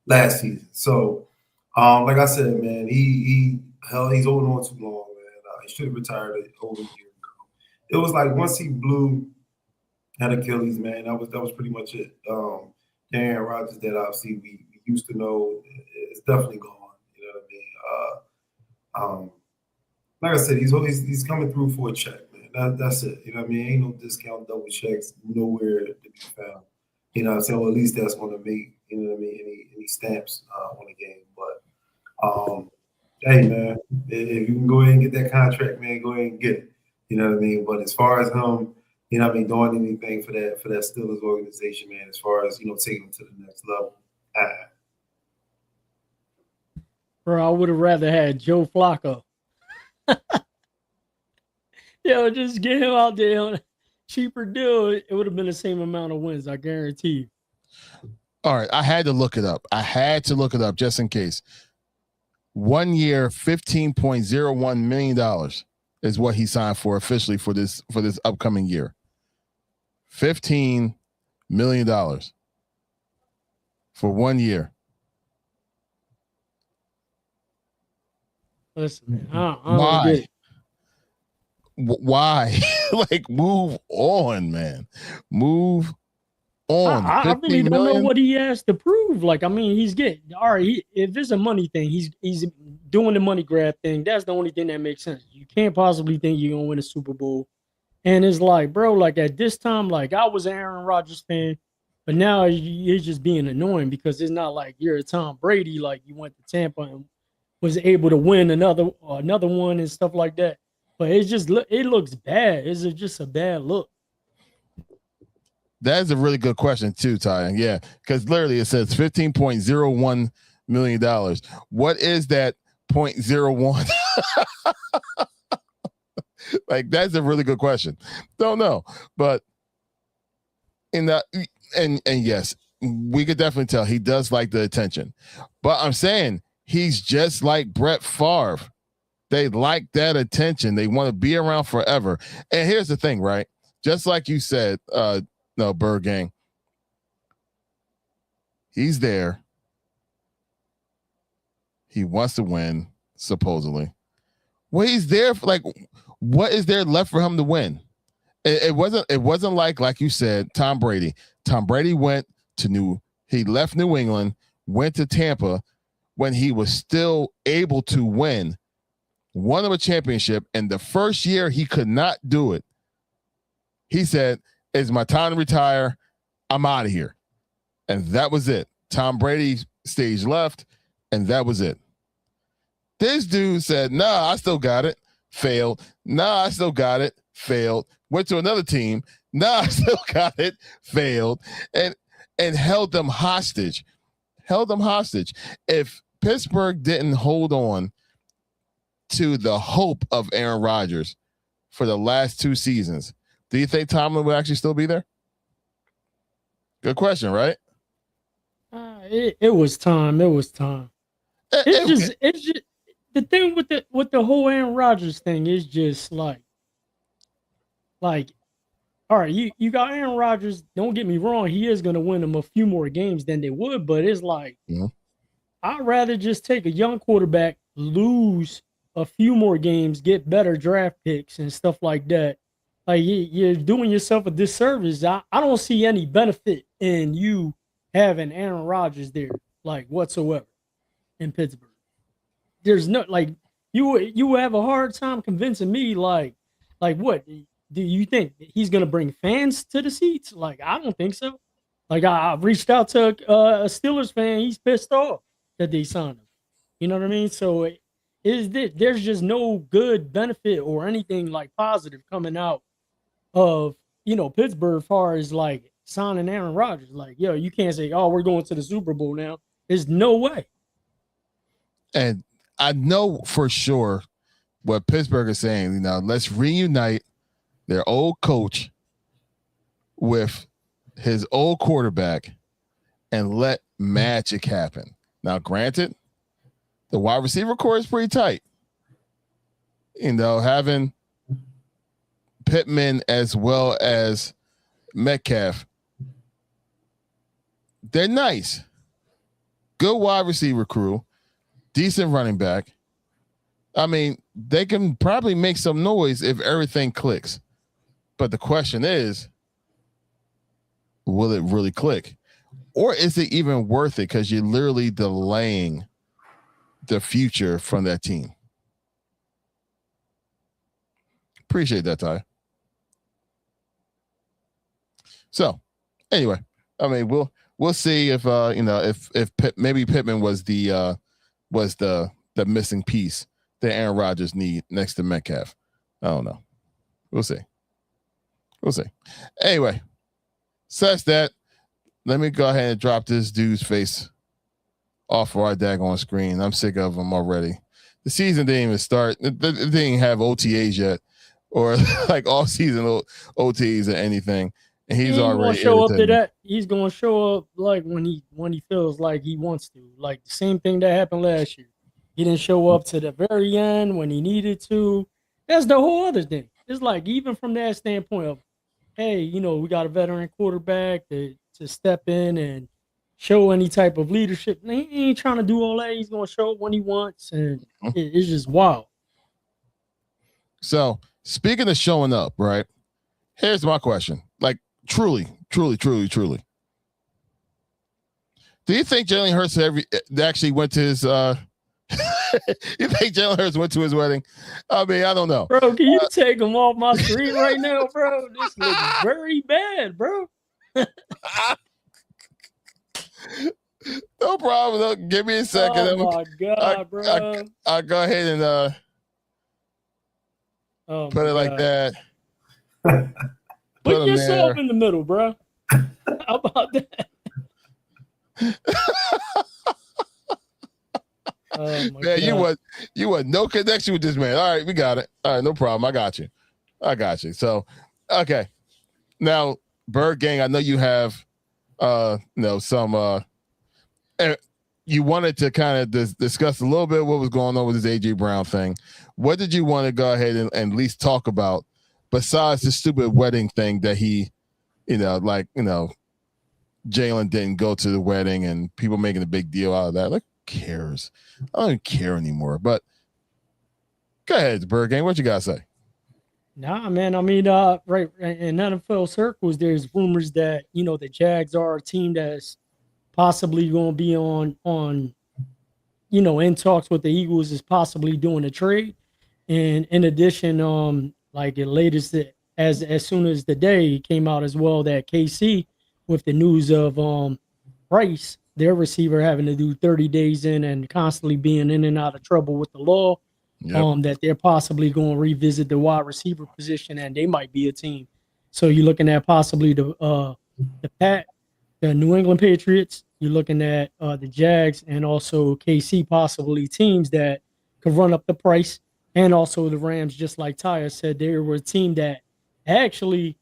last season. So, like I said, man, he's holding on too long, man. He should have retired over a year ago. It was like once he blew at Achilles, man, that was pretty much it. Aaron Rodgers that obviously we used to know is definitely gone. You know what I mean? Like I said, he's coming through for a check, man. That's it. You know what I mean? Ain't no discount, double checks, nowhere to be found. You know what I'm saying? Well, at least that's going to make, you know what I mean, any stamps on the game. But hey, man, if you can go ahead and get that contract, man, go ahead and get it. You know what I mean? But as far as him, you know what I mean, doing anything for that Steelers organization, man, as far as, taking them to the next level. Bro, I would have rather had Joe Flacco. Yo, just get him out there on a cheaper deal. It would have been the same amount of wins, I guarantee you. All right, I had to look it up. Just in case. 1 year, $15.01 million is what he signed for officially for this upcoming year. $15 million for 1 year. Listen, man, I don't get it. Why? Like, move on, man. Move on. I really don't know what he has to prove. Like, I mean, he's getting all right. If it's a money thing, he's doing the money grab thing. That's the only thing that makes sense. You can't possibly think you're gonna win a Super Bowl. And it's like, bro, like at this time, like I was an Aaron Rodgers fan, but now you're just being annoying because it's not like you're a Tom Brady, like you went to Tampa and was able to win another one and stuff like that. But it looks bad. Is it just a bad look? That is a really good question too, Ty. Yeah, because literally it says $15.01 million. What is that 0.01? Like, that's a really good question. Don't know, but and yes, we could definitely tell he does like the attention. But I'm saying he's just like Brett Favre. They like that attention. They want to be around forever. And here's the thing, right? Just like you said, Bird Gang. He's there. He wants to win, supposedly. Well, he's there for, like, what is there left for him to win? It wasn't like you said, Tom Brady. Tom Brady he left New England, went to Tampa when he was still able to win, won him a championship, and the first year he could not do it. He said, "It's my time to retire. I'm out of here." And that was it. Tom Brady stage left, and that was it. This dude said, "Nah, I still got it." Failed. "Nah, I still got it." Failed. Went to another team. "Nah, I still got it." Failed. And held them hostage. If Pittsburgh didn't hold on to the hope of Aaron Rodgers for the last 2 seasons, do you think Tomlin would actually still be there? Good question, right? It was time. It was time. It's just the thing with the whole Aaron Rodgers thing is just like all right, you got Aaron Rodgers. Don't get me wrong, he is gonna win them a few more games than they would, but it's like I'd rather just take a young quarterback, lose a few more games, get better draft picks and stuff like that. Like you're doing yourself a disservice. I don't see any benefit in you having Aaron Rodgers there, like whatsoever in Pittsburgh. There's no like you have a hard time convincing me like what do you think he's gonna bring fans to the seats? Like I don't think so. Like I've reached out to a Steelers fan, he's pissed off that they signed him. You know what I mean? So there's just no good benefit or anything like positive coming out of Pittsburgh as far as like signing Aaron Rodgers. Like yo, you can't say oh we're going to the Super Bowl now. There's no way. And I know for sure what Pittsburgh is saying. Let's reunite their old coach with his old quarterback and let magic happen. Now, granted, the wide receiver core is pretty tight. Having Pittman as well as Metcalf, they're nice. Good wide receiver crew, decent running back. I mean, they can probably make some noise if everything clicks. But the question is, will it really click? Or is it even worth it because you're literally delaying the future from that team? Appreciate that, Ty. So, anyway, I mean, we'll see if maybe Pittman was the missing piece that Aaron Rodgers need next to Metcalf. I don't know. We'll see. Anyway, so that's that. Let me go ahead and drop this dude's face off our daggone screen. I'm sick of him already. The season didn't even start. They didn't even have OTAs yet, or like off-season OTAs or anything. And he's already show up to that. He's gonna show up like when he feels like he wants to. Like the same thing that happened last year. He didn't show up to the very end when he needed to. That's the whole other thing. It's like even from that standpoint of, hey, we got a veteran quarterback to step in and show any type of leadership. He ain't trying to do all that. He's gonna show up when he wants, and it's just wild. So speaking of showing up, right? Here's my question. Like truly. Do you think Jalen Hurts actually went to his you think Jalen Hurts went to his wedding? I mean, I don't know. Bro, can you take him off my screen right now, bro? This looks very bad, bro. No problem. Give me a second. Oh my God, bro. I'll go ahead and put it like that. Put yourself in the middle, bro. How about that? Oh my man, you want no connection with this man. All right, we got it. All right, no problem. I got you. So, okay. Now, Bird Gang, I know you have some you wanted to kind of discuss a little bit what was going on with this AJ Brown thing. What did you want to go ahead and at least talk about besides the stupid wedding thing that he, Jalen didn't go to the wedding and people making a big deal out of that? Like, who cares? I don't even care anymore. But go ahead, Bird Gang. What you got to say? Nah, man. I mean, right in NFL circles, there's rumors that the Jags are a team that's possibly going to be on in talks with the Eagles, is possibly doing a trade. And in addition, like the latest as soon as the day came out as well, that KC with the news of Price, their receiver, having to do 30 days in and constantly being in and out of trouble with the law. Yep. That they're possibly going to revisit the wide receiver position, and they might be a team. So you're looking at possibly the New England Patriots. You're looking at the Jags and also KC, possibly teams that could run up the price, and also the Rams. Just like Tyre said, they were a team that actually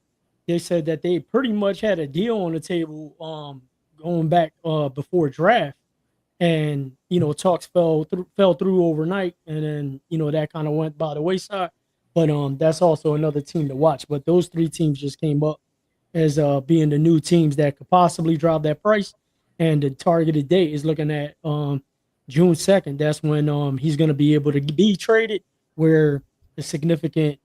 they said that they pretty much had a deal on the table going back before draft, and talks fell through overnight, and then that kind of went by the wayside. But that's also another team to watch. But those three teams just came up as being the new teams that could possibly drop that price, and the targeted date is looking at June 2nd. That's when he's going to be able to be traded, where the significant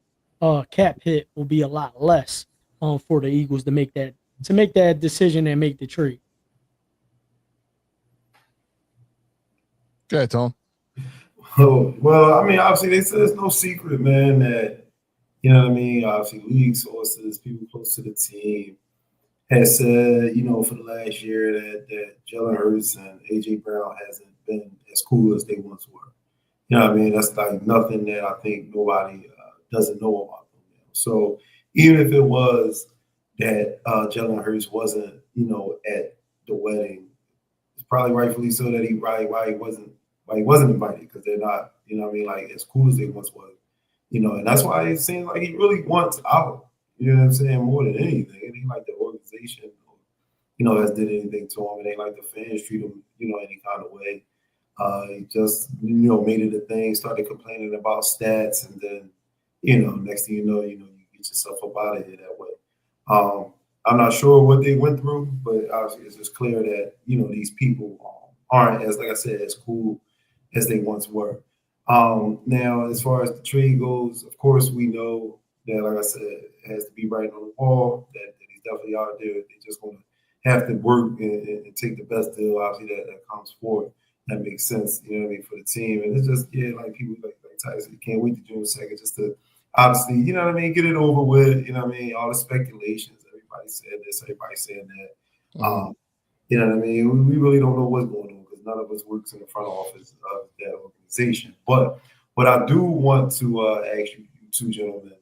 cap hit will be a lot less for the Eagles to make that decision and make the trade. Go ahead, Tom. Oh, well, I mean, obviously, they said it's no secret, man, that, you know what I mean? Obviously, league sources, people close to the team, has said, for the last year that Jalen Hurts and A.J. Brown hasn't been as cool as they once were. You know what I mean? That's like nothing that I think nobody doesn't know about them. So even if it was that Jalen Hurts wasn't, at the wedding, it's probably rightfully so that why he wasn't invited, because they're not, like as cool as they once were. And that's why it seems like he really wants out. You know what I'm saying? More than anything. It ain't like the organization, has did anything to him. It ain't like the fans treat him, any kind of way. He just, made it a thing, started complaining about stats, and then, next thing you know, you get yourself up out of here that way. I'm not sure what they went through, but obviously it's just clear that, these people aren't, as like I said, as cool as they once were. Now, as far as the trade goes, of course, we know that, like I said, it has to be right on the wall, that he's definitely out there. They're just going to have to work and take the best deal, obviously, that comes forward. That makes sense, for the team. And it's just, like people like Tyson, you can't wait to June 2nd just to, obviously, get it over with, all the speculations. Everybody said this, everybody saying that. We really don't know what's going on, because none of us works in the front office of that organization. But what I do want to ask you two gentlemen,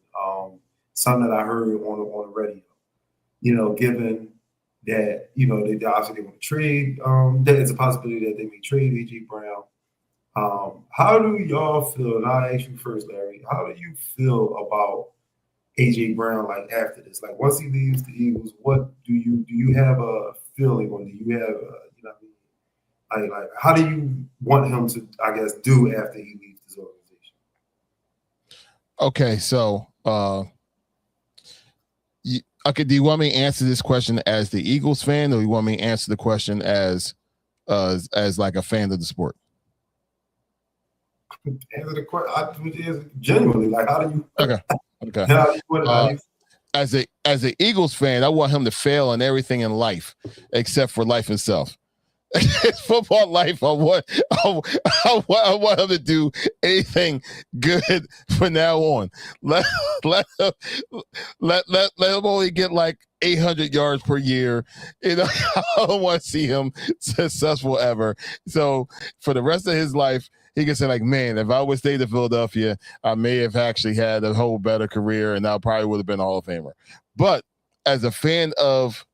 something that I heard on the radio, given that, they obviously want to trade, that it's a possibility that they may trade A.J. Brown. How do y'all feel, and I'll ask you first, Larry, how do you feel about A.J. Brown, like, after this? Like, once he leaves the Eagles, what do you have a feeling, or do you have like how do you want him to, I guess, do after he leaves this organization? Okay, so do you want me to answer this question as the Eagles fan, or you want me to answer the question as like a fan of the sport? Answer the question genuinely. Like, how do you? Okay. As an Eagles fan, I want him to fail in everything in life except for life itself. His football life, I want him to do anything good from now on. Let him only get like 800 yards per year. I don't want to see him successful ever. So for the rest of his life, he can say, like, man, if I would stay to Philadelphia, I may have actually had a whole better career, and I probably would have been a Hall of Famer. But as a fan of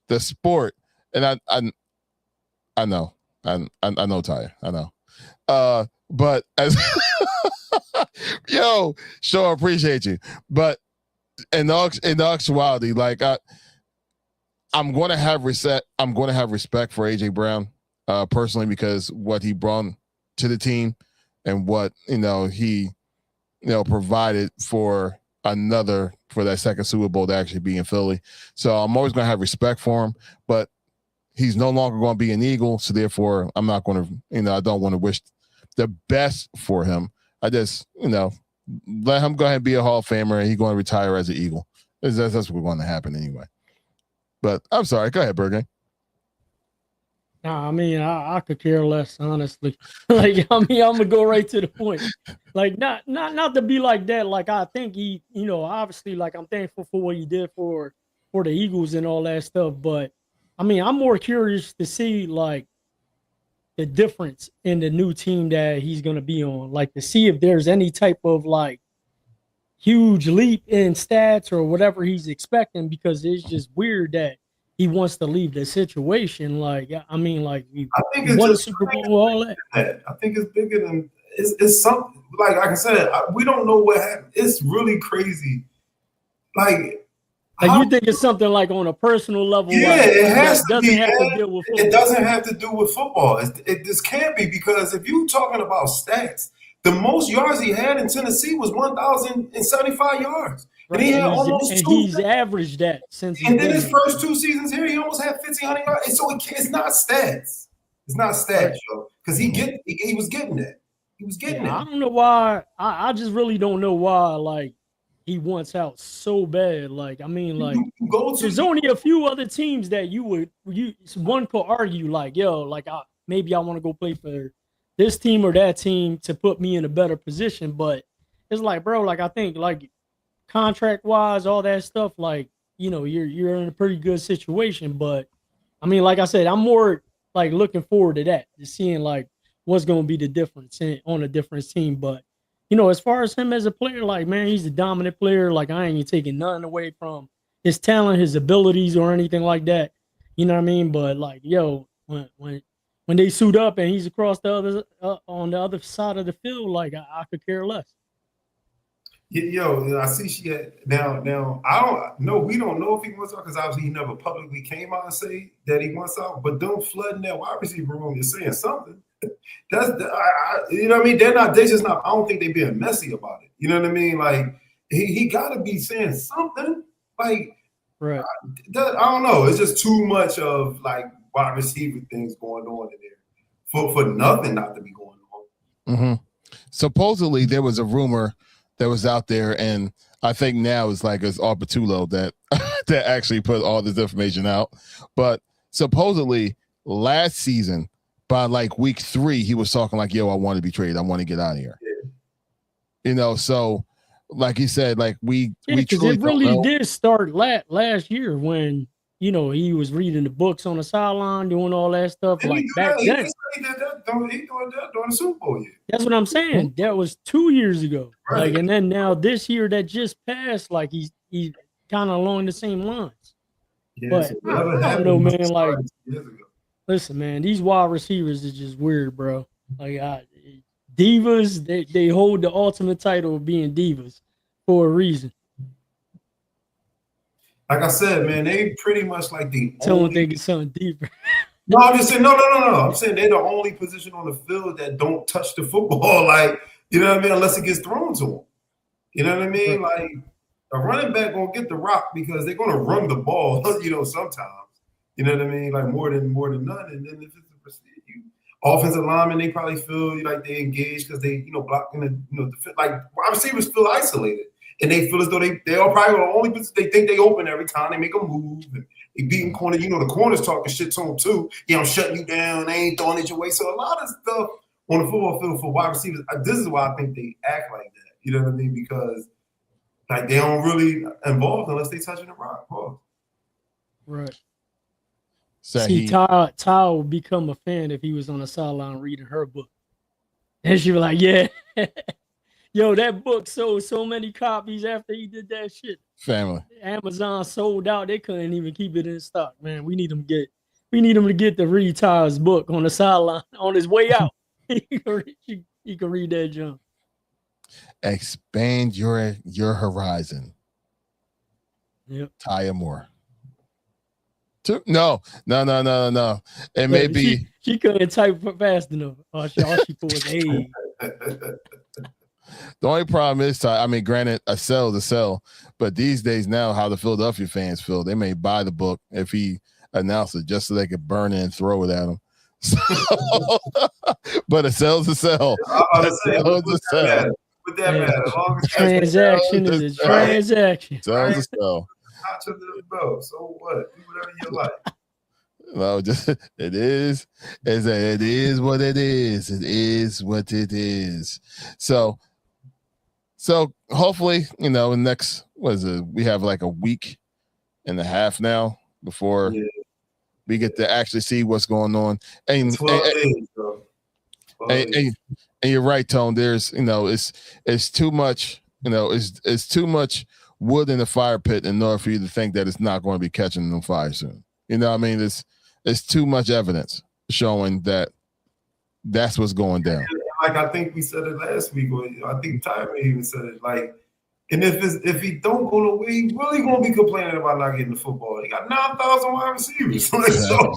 the sport, and I know, Ty, I know. But as sure, appreciate you. But in actuality, like, I'm going to have respect for A.J. Brown, personally, because what he brought to the team and what he provided for that second Super Bowl to actually be in Philly. So I'm always going to have respect for him, but he's no longer going to be an Eagle, so therefore I'm not going to, I don't want to wish the best for him. I just, let him go ahead and be a Hall of Famer, and he's going to retire as an Eagle. That's what's going to happen anyway. But I'm sorry. Go ahead, Bergen. Nah, I mean, I could care less, honestly. Like, I mean, I'm gonna go right to the point. Like, not to be like that. Like, I think he, obviously, like, I'm thankful for what he did for the Eagles and all that stuff. But I mean, I'm more curious to see, like, the difference in the new team that he's gonna be on. Like, to see if there's any type of, like, huge leap in stats or whatever he's expecting, because it's just weird that he wants to leave the situation. Like, I mean, like, I think it's won a just Super Bowl, all that. I think it's bigger than it's something. Like I said, we don't know what happened. It's really crazy. Like, Like you think it's something like on a personal level? Yeah, like, it has that to doesn't be. have Man. to deal with football. It doesn't have to do with football. This can't be, because if you're talking about stats, the most yards he had in Tennessee was 1,075 yards. Right. And he had almost he's averaged that since he's and then been his first 2 seasons here, he almost had 1,500 yards. And so it's not stats. It's not stats, right. yo. Because he was getting that. He was getting that. I don't know why. I just really don't know why. Like he wants out so bad. Like I mean, like there's only a few other teams that one could argue like, yo, like maybe I want to go play for this team or that team to put me in a better position. But it's like, bro, like I think like contract wise, all that stuff, like, you know, you're in a pretty good situation. But I mean, like I said, I'm more like looking forward to that, to seeing like what's going to be the difference on a different team. But, you know, as far as him as a player, like, man, he's a dominant player. Like, I ain't taking nothing away from his talent, his abilities, or anything like that. You know what I mean? But like, yo, when they suit up and he's across the other on the other side of the field, like I could care less. Yo, I see she had now. I don't know. We don't know if he wants out, because obviously he never publicly came out and say that he wants out. But don't flood in that wide receiver room. You're saying something. You know what I mean? They're just not. I don't think they're being messy about it. You know what I mean? Like he got to be saying something. Like right. I don't know. It's just too much of like wide receiver things going on in there for nothing not to be going on. Mm-hmm. Supposedly there was a rumor that was out there, and I think now it's Arpatulo that that actually put all this information out. But supposedly last season, by like week 3, he was talking like, yo, I want to be traded. I want to get out of here. Yeah. You know, so like he said, like we truly it really did start last year when, you know, he was reading the books on the sideline, doing all that stuff. And like back then. He did that during the Super Bowl year. That's what I'm saying. That was 2 years ago. Right. Like, and then now this year that just passed, like he's kind of along the same lines. Yeah, but so I don't know, man. Like, listen, man, these wide receivers is just weird, bro. Like, divas, they hold the ultimate title of being divas for a reason. Like I said, man, they pretty much like the someone thinking something deeper. No, I'm just saying, no. I'm saying they're the only position on the field that don't touch the football, like, you know what I mean, unless it gets thrown to them. You know what I mean? Right. Like, a running back gonna get the rock because they're gonna run the ball, you know, sometimes. You know what I mean? Like more than none. And then if it's a procedure, offensive linemen, they probably feel like they engaged because they, you know, blocking the, you know, like wide receivers feel isolated. And they feel as though they are probably the only person they think they open every time they make a move. And they beating corner, you know, the corners talking shit to them too. You know, shutting you down, they ain't throwing it your way. So a lot of stuff on the football field for wide receivers, this is why I think they act like that. You know what I mean? Because like they don't really involve unless they touching the rock. Bro. Right. So see, Ty would become a fan if he was on the sideline reading her book. And she'd be like, yeah. Yo, that book sold so many copies after he did that shit. Family. Amazon sold out. They couldn't even keep it in stock, man. We need him to get the read Ty's book on the sideline on his way out. he can read that junk. Expand your horizon. Yep. Ty Moore. No. It may be. She couldn't type fast enough. All she put was A. The only problem is, I mean, granted, a sell is a sell, but these days now, how the Philadelphia fans feel, they may buy the book if he announced it just so they could burn it and throw it at him. So, but a sell's a sell. A sell's a sell. With that matter, transaction is a transaction. Sell's a sell. So what? Do whatever you like. No, just it is. It is what it is. It is what it is. So hopefully, you know, next we have like a week and a half now before we get to actually see what's going on. And 12 days, bro. And you're right, Tone. There's, you know, it's too much. You know, it's too much wood in the fire pit in order for you to think that it's not going to be catching on fire soon. You know what I mean? It's too much evidence showing that that's what's going down. Like I think we said it last week, or I think Ty even said it. Like And if he don't go the way, he really gonna be complaining about not getting the football. He got 9,000 wide receivers. Like, so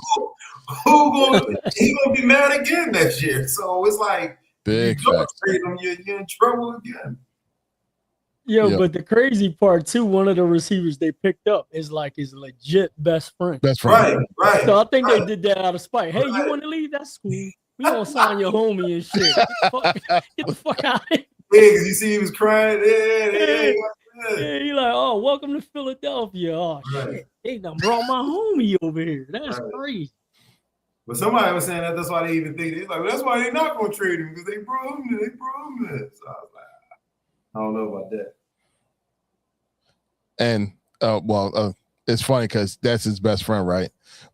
he gonna be mad again next year. So it's like Big you don't facts. trade him, you're in trouble again. Yo, Yep. but the crazy part too, one of the receivers they picked up is like his legit best friend. Best friend. Right. So I think they did that out of spite. Hey, you want to leave? That's cool. We gonna sign your homie and shit. Get the fuck out of here. Yeah, because you see he was crying. Yeah. Yeah, he like, oh, welcome to Philadelphia. Oh shit, they done brought my homie over here. That's crazy. But somebody was saying that's why they even think it's like, well, that's why they're not gonna trade him because they brought him there. So I was like, I don't know about that. And it's funny because that's his best friend, right?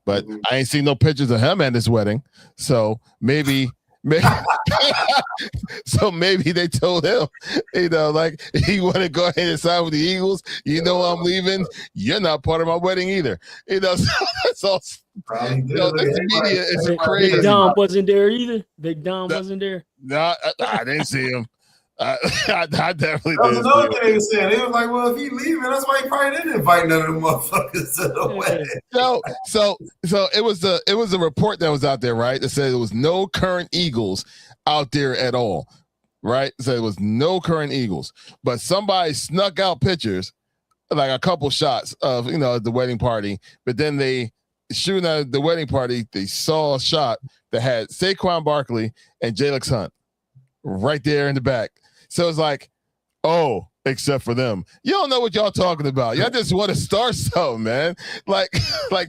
But I ain't seen no pictures of him at his wedding, so maybe so maybe they told him, like he want to go ahead and sign with the Eagles. I'm leaving. You're not part of my wedding either. So that's all. The media is crazy. Big Dom wasn't there either. Big Dom wasn't there. No, I didn't see him. I definitely That was did. another thing they were saying. They was like, well, if he leaving, that's why he probably didn't invite none of them motherfuckers to the wedding. So it was a report that was out there, right? That said there was no current Eagles out there at all, right? So there was no current Eagles, but somebody snuck out pictures, like a couple shots of the wedding party, but then they shooting at the wedding party, they saw a shot that had Saquon Barkley and Jalen Hunt right there in the back. So it's like, oh, except for them. You don't know what y'all talking about. Y'all just want to start something, man. Like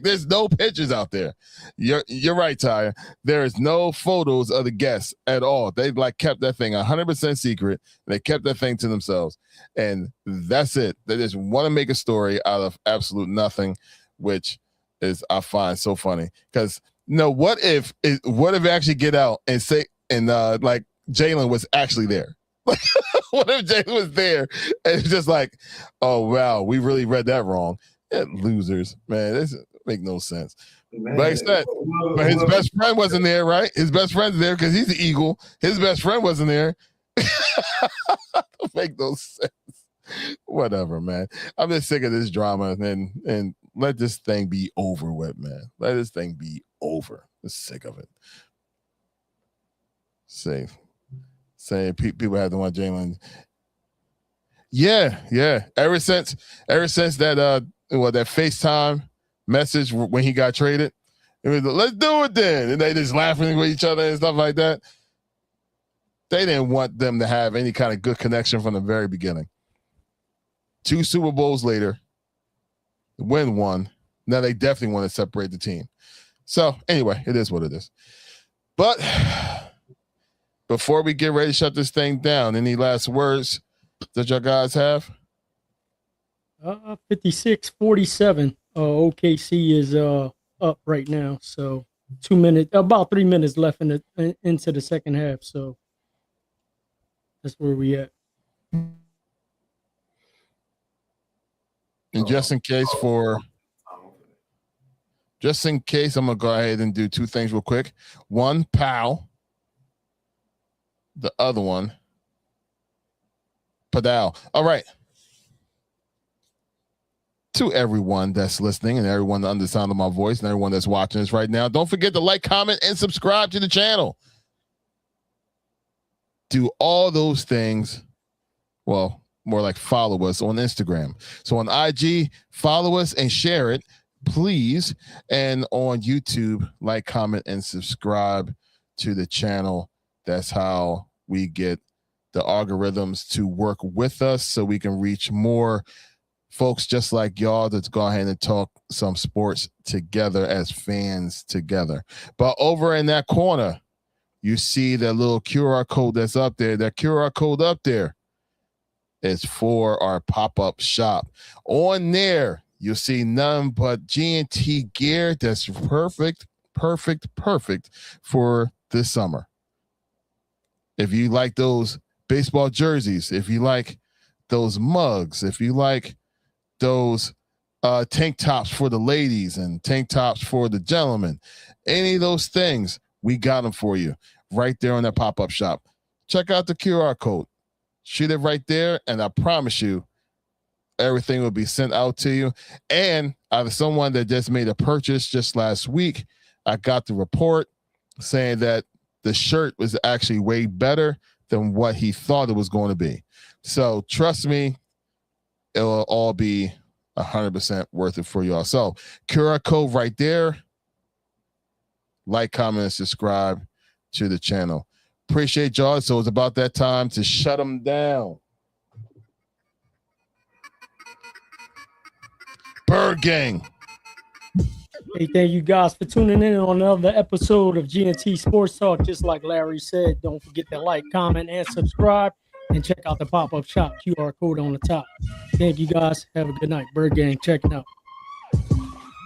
there's no pictures out there. You're right, Tyre. There is no photos of the guests at all. They kept that thing 100% secret. And they kept that thing to themselves. And that's it. They just want to make a story out of absolute nothing, which is I find so funny. Because what if they actually get out and say Jalen was actually there? What if Jalen was there and it's just like, oh wow, we really read that wrong? Losers, man. This make no sense. Man, like I said, but his best friend wasn't there, right? His best friend's there because he's the Eagle. His best friend wasn't there. Don't make no sense. Whatever, man. I'm just sick of this drama and let this thing be over with, man. Let this thing be over. I'm sick of it. Safe. Saying people have to want Jalen. Yeah. Ever since that that FaceTime message when he got traded, it was let's do it then, and they just laughing with each other and stuff like that. They didn't want them to have any kind of good connection from the very beginning. 2 Super Bowls later, win one. Now they definitely want to separate the team. So anyway, it is what it is. But before we get ready to shut this thing down, any last words that y'all guys have? 56-47. OKC is up right now. So about 3 minutes left into the second half. So that's where we at. And just in case, I'm gonna go ahead and do 2 things real quick. One, pow. The other one, Padal. All right. To everyone that's listening and everyone under the sound of my voice and everyone that's watching this right now, don't forget to like, comment, and subscribe to the channel. Do all those things. Well, more like follow us on Instagram. So on IG, follow us and share it, please. And on YouTube, like, comment, and subscribe to the channel. That's how we get the algorithms to work with us so we can reach more folks just like y'all that's go ahead and talk some sports together as fans together. But over in that corner, you see that little QR code that's up there. That QR code up there is for our pop-up shop. On there, you'll see none but GNT gear that's perfect for this summer. If you like those baseball jerseys, if you like those mugs, if you like those tank tops for the ladies and tank tops for the gentlemen, any of those things, we got them for you right there on that pop-up shop. Check out the QR code. Shoot it right there, and I promise you, everything will be sent out to you. And out of someone that just made a purchase just last week, I got the report saying that the shirt was actually way better than what he thought it was going to be. So trust me, it will all be 100% worth it for y'all. So QR code right there. Like, comment, and subscribe to the channel. Appreciate y'all. So it's about that time to shut them down. Bird Gang. Hey, thank you guys for tuning in on another episode of GNT Sports Talk. Just like Larry said, don't forget to like, comment, and subscribe. And check out the pop-up shop, QR code on the top. Thank you guys. Have a good night. Bird Gang, check it out.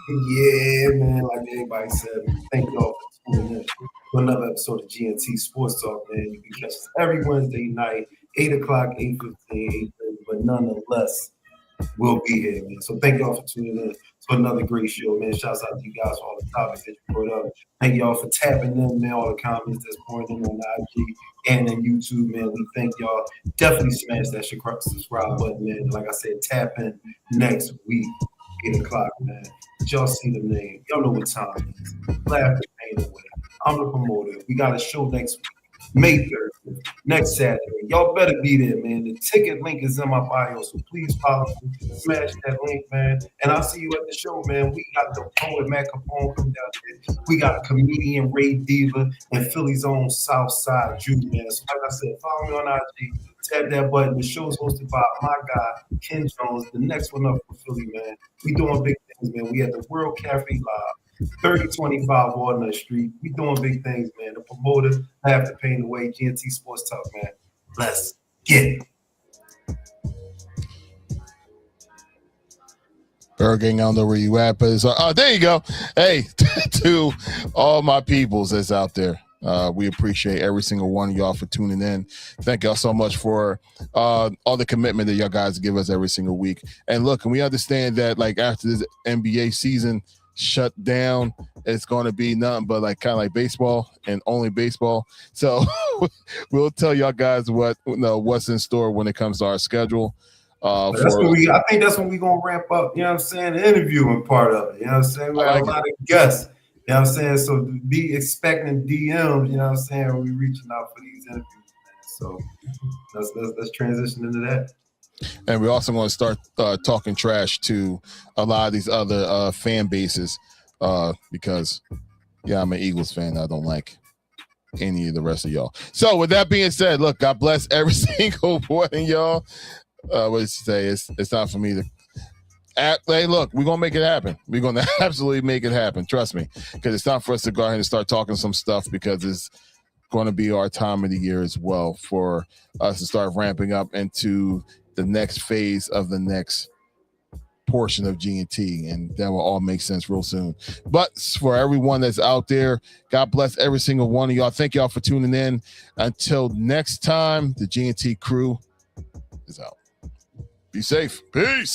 Yeah, man. Like everybody said, thank y'all for tuning in to another episode of GNT Sports Talk, man. You can catch us every Wednesday night, 8 o'clock, 8:15, 8:30, but nonetheless, we'll be here, man. So thank y'all for tuning in to another great show, man. Shouts out to you guys for all the topics that you brought up. Thank y'all for tapping in, man, all the comments that's pouring in on IG and on YouTube, man. We thank y'all. Definitely smash that subscribe button, man. Like I said, tap in next week, 8 o'clock, man. Did y'all see the name? Y'all know what time it is. Laugh the pain away. I'm the promoter. We got a show next week, May 3rd, next Saturday. Y'all better be there, man. The ticket link is in my bio, so please follow me. Smash that link, man. And I'll see you at the show, man. We got the poet Matt Capone coming down here. We got comedian Ray Diva and Philly's own Southside Jew, man. So like I said, follow me on IG. Tap that button. The show's hosted by my guy, Ken Jones. The next one up for Philly, man. We doing big things, man. We at the World Cafe Live, 3025 Walnut Street. We doing big things, man. The promoter, have to paint away. GNT Sports Talk, man. Let's get it. Bird Gang, I don't know where you at, but it's, there you go. Hey, to all my peoples that's out there. We appreciate every single one of y'all for tuning in. Thank y'all so much for all the commitment that y'all guys give us every single week. And look, and we understand that like after this NBA season shut down, it's going to be nothing but like kind of like baseball and only baseball. So we'll tell y'all guys what's in store when it comes to our schedule. I think that's when we're going to ramp up, you know what I'm saying, the interviewing part of it. You know what I'm saying? We have a lot of guests. You know what I'm saying? So be expecting DMs, you know what I'm saying, when we reaching out for these interviews, man. So let's transition into that. And we're also going to start talking trash to a lot of these other fan bases because, yeah, I'm an Eagles fan. I don't like any of the rest of y'all. So with that being said, look, God bless every single one of y'all. What did you say? It's not for me to hey, look, we're gonna make it happen. We're gonna absolutely make it happen. Trust me, because it's time for us to go ahead and start talking some stuff because it's going to be our time of the year as well for us to start ramping up into the next phase of the next portion of GNT, and that will all make sense real soon. But for everyone that's out there, God bless every single one of y'all. Thank y'all for tuning in. Until next time, the GNT crew is out. Be safe. Peace.